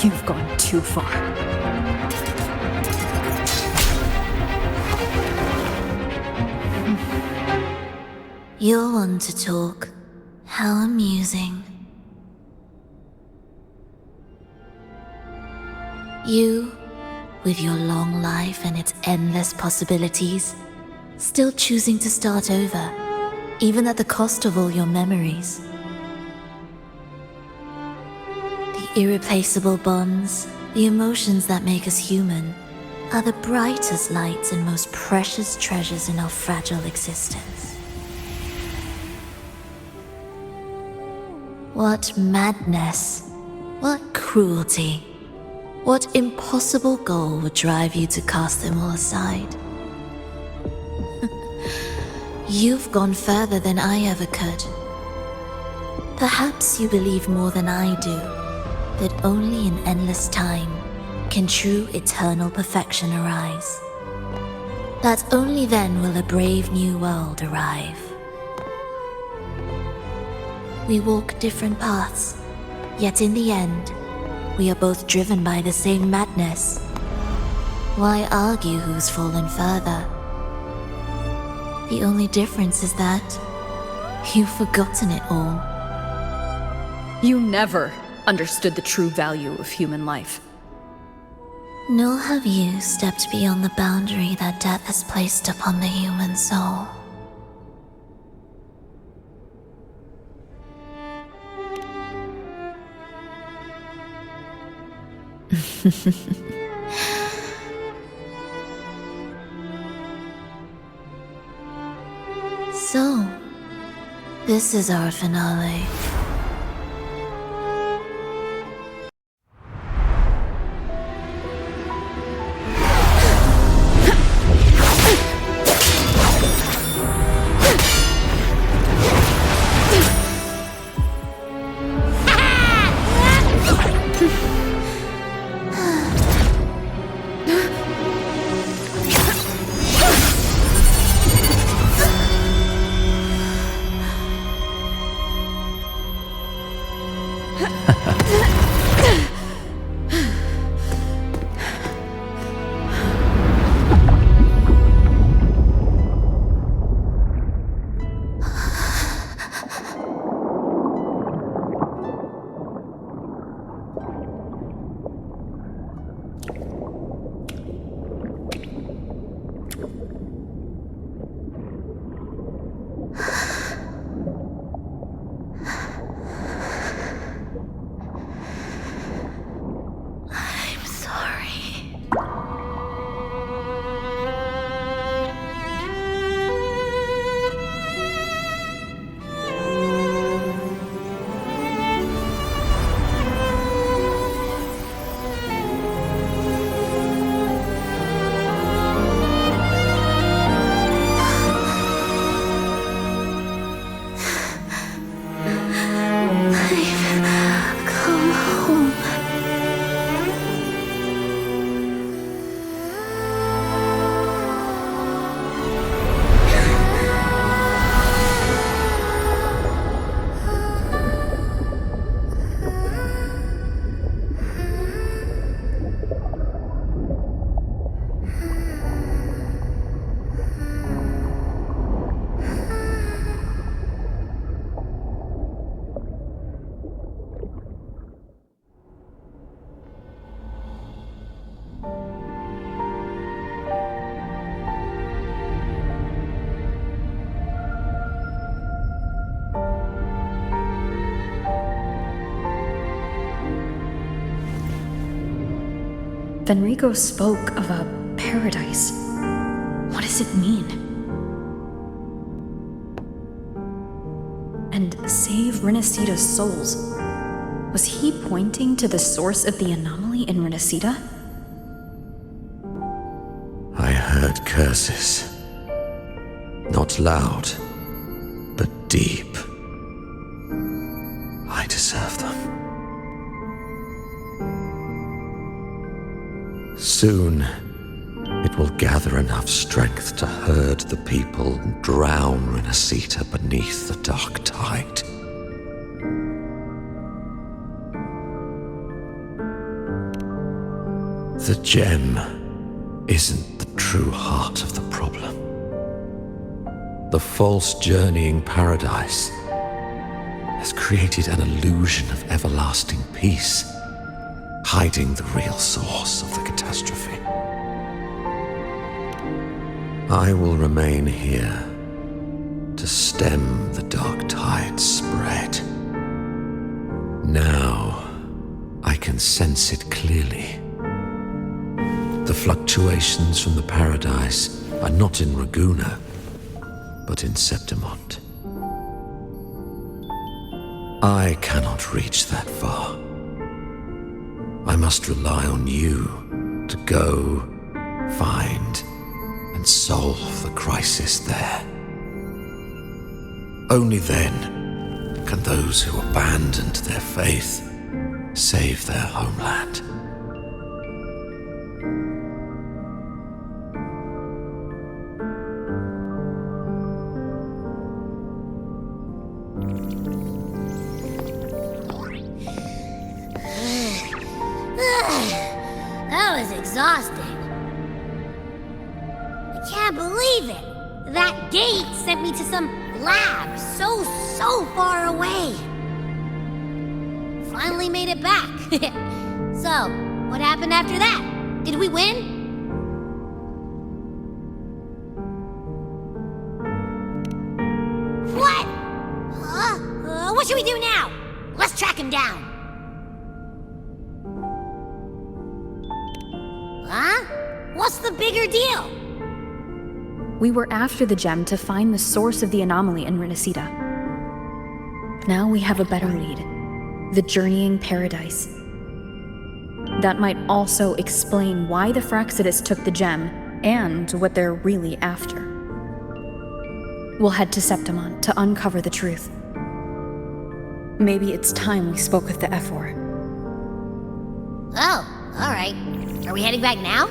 You've gone too far. You're one to talk. How amusing. You, with your long life and its endless possibilities, still choosing to start over, even at the cost of all your memories. The irreplaceable bonds, the emotions that make us human, are the brightest lights and most precious treasures in our fragile existence. What madness, what cruelty, what impossible goal would drive you to cast them all aside? You've gone further than I ever could. Perhaps you believe more than I do, that only in endless time can true eternal perfection arise. That only then will a brave new world arrive. We walk different paths, yet in the end, we are both driven by the same madness. Why argue who's fallen further? The only difference is that you've forgotten it all. You never understood the true value of human life. Nor have you stepped beyond the boundary that death has placed upon the human soul. So, this is our finale. Fenrico spoke of a paradise. What does it mean? And save Renacita's souls. Was he pointing to the source of the anomaly in Renacita? I heard curses. Not loud, but deep. I deserve them. Soon, it will gather enough strength to herd the people and drown Renacita beneath the dark tide. The gem isn't the true heart of the problem. The false journeying paradise has created an illusion of everlasting peace, hiding the real source of the catastrophe. I will remain here to stem the dark tide's spread. Now, I can sense it clearly. The fluctuations from the paradise are not in Raguna, but in Septimont. I cannot reach that far. I must rely on you to go, find, and solve the crisis there. Only then can those who abandoned their faith save their homeland. That was exhausting. I can't believe it. That gate sent me to some lab so far away. Finally made it back. So, what happened after that? Did we win? What? What should we do now? Let's track him down. Huh? What's the bigger deal? We were after the gem to find the source of the anomaly in Renacita. Now we have a better lead. The journeying paradise. That might also explain why the Fraxidus took the gem, and what they're really after. We'll head to Septimont to uncover the truth. Maybe it's time we spoke with the Ephor. Oh, alright. Are we heading back now?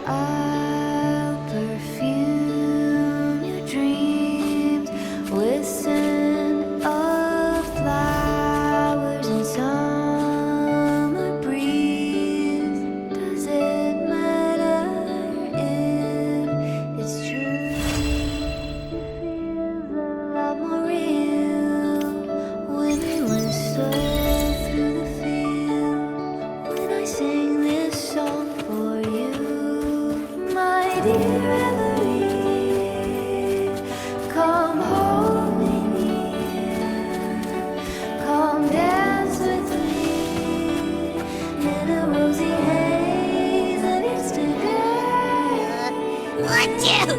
I'll perfume your dreams with scent of flowers and summer breeze. Does it matter if it's true? It feels a lot more real when we whistle through the field. When I sing this song for you, my dear Evelyn, come hold me near, come dance with me in a rosy haze of yesterday. Achoo!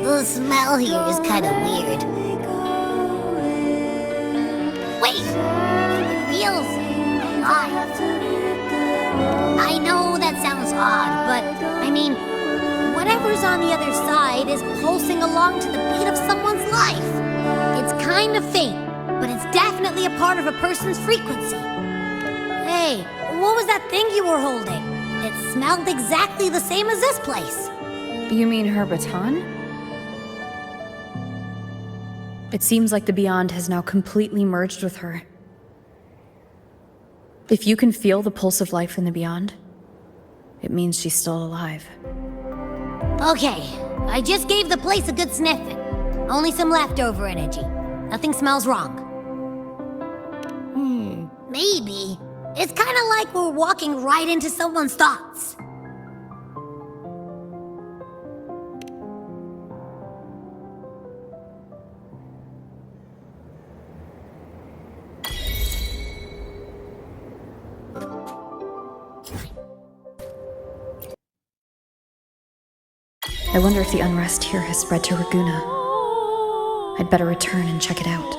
The smell here is kind of weird. Wait! Feels alive. I know that sounds odd, but I mean, whatever's on the other side is pulsing along to the beat of someone's life. It's kind of faint, but it's definitely a part of a person's frequency. Hey, what was that thing you were holding? It smelled exactly the same as this place. You mean her baton? It seems like the Beyond has now completely merged with her. If you can feel the pulse of life in the Beyond, it means she's still alive. Okay, I just gave the place a good sniffing. Only some leftover energy. Nothing smells wrong. Maybe. It's kind of like we're walking right into someone's thoughts. I wonder if the unrest here has spread to Raguna. I'd better return and check it out.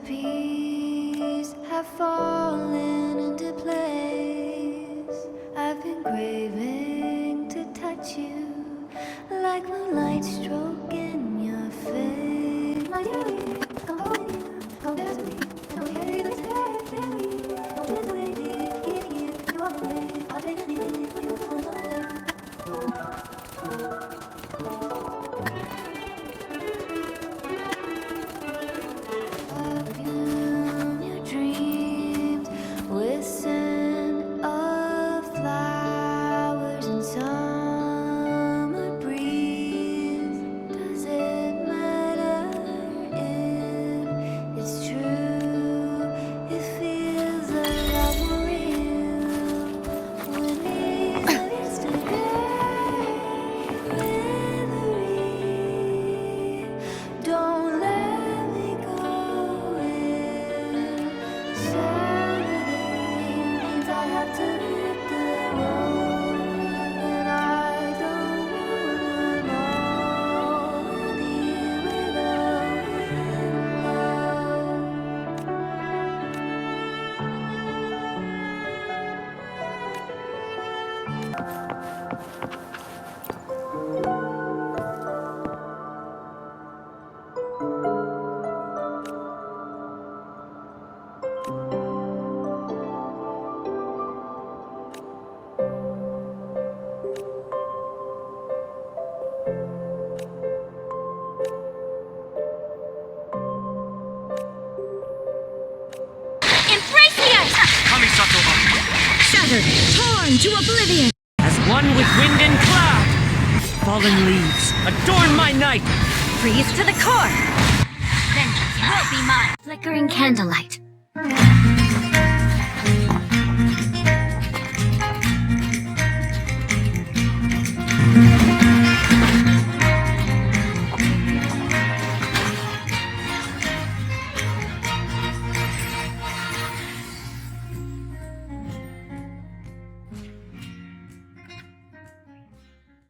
Pieces have fallen into place. I've been I'm craving to touch you, like moonlight stroking your face. My dear, come home with you, come dance with me, come carry the day, baby. Don't let the way here, you walk away. I'll take anything for you. Perfume your dreams with scent of flowers and summer breeze. Does it matter if it's true? It feels a lot more real when we live together. Don't let me go in Saturday means I have to hit the road, and I don't wanna know any without Shattered, torn to oblivion. As one with wind and cloud. Fallen leaves, adorn my night. Freeze to the core. Vengeance will be mine. Flickering candlelight.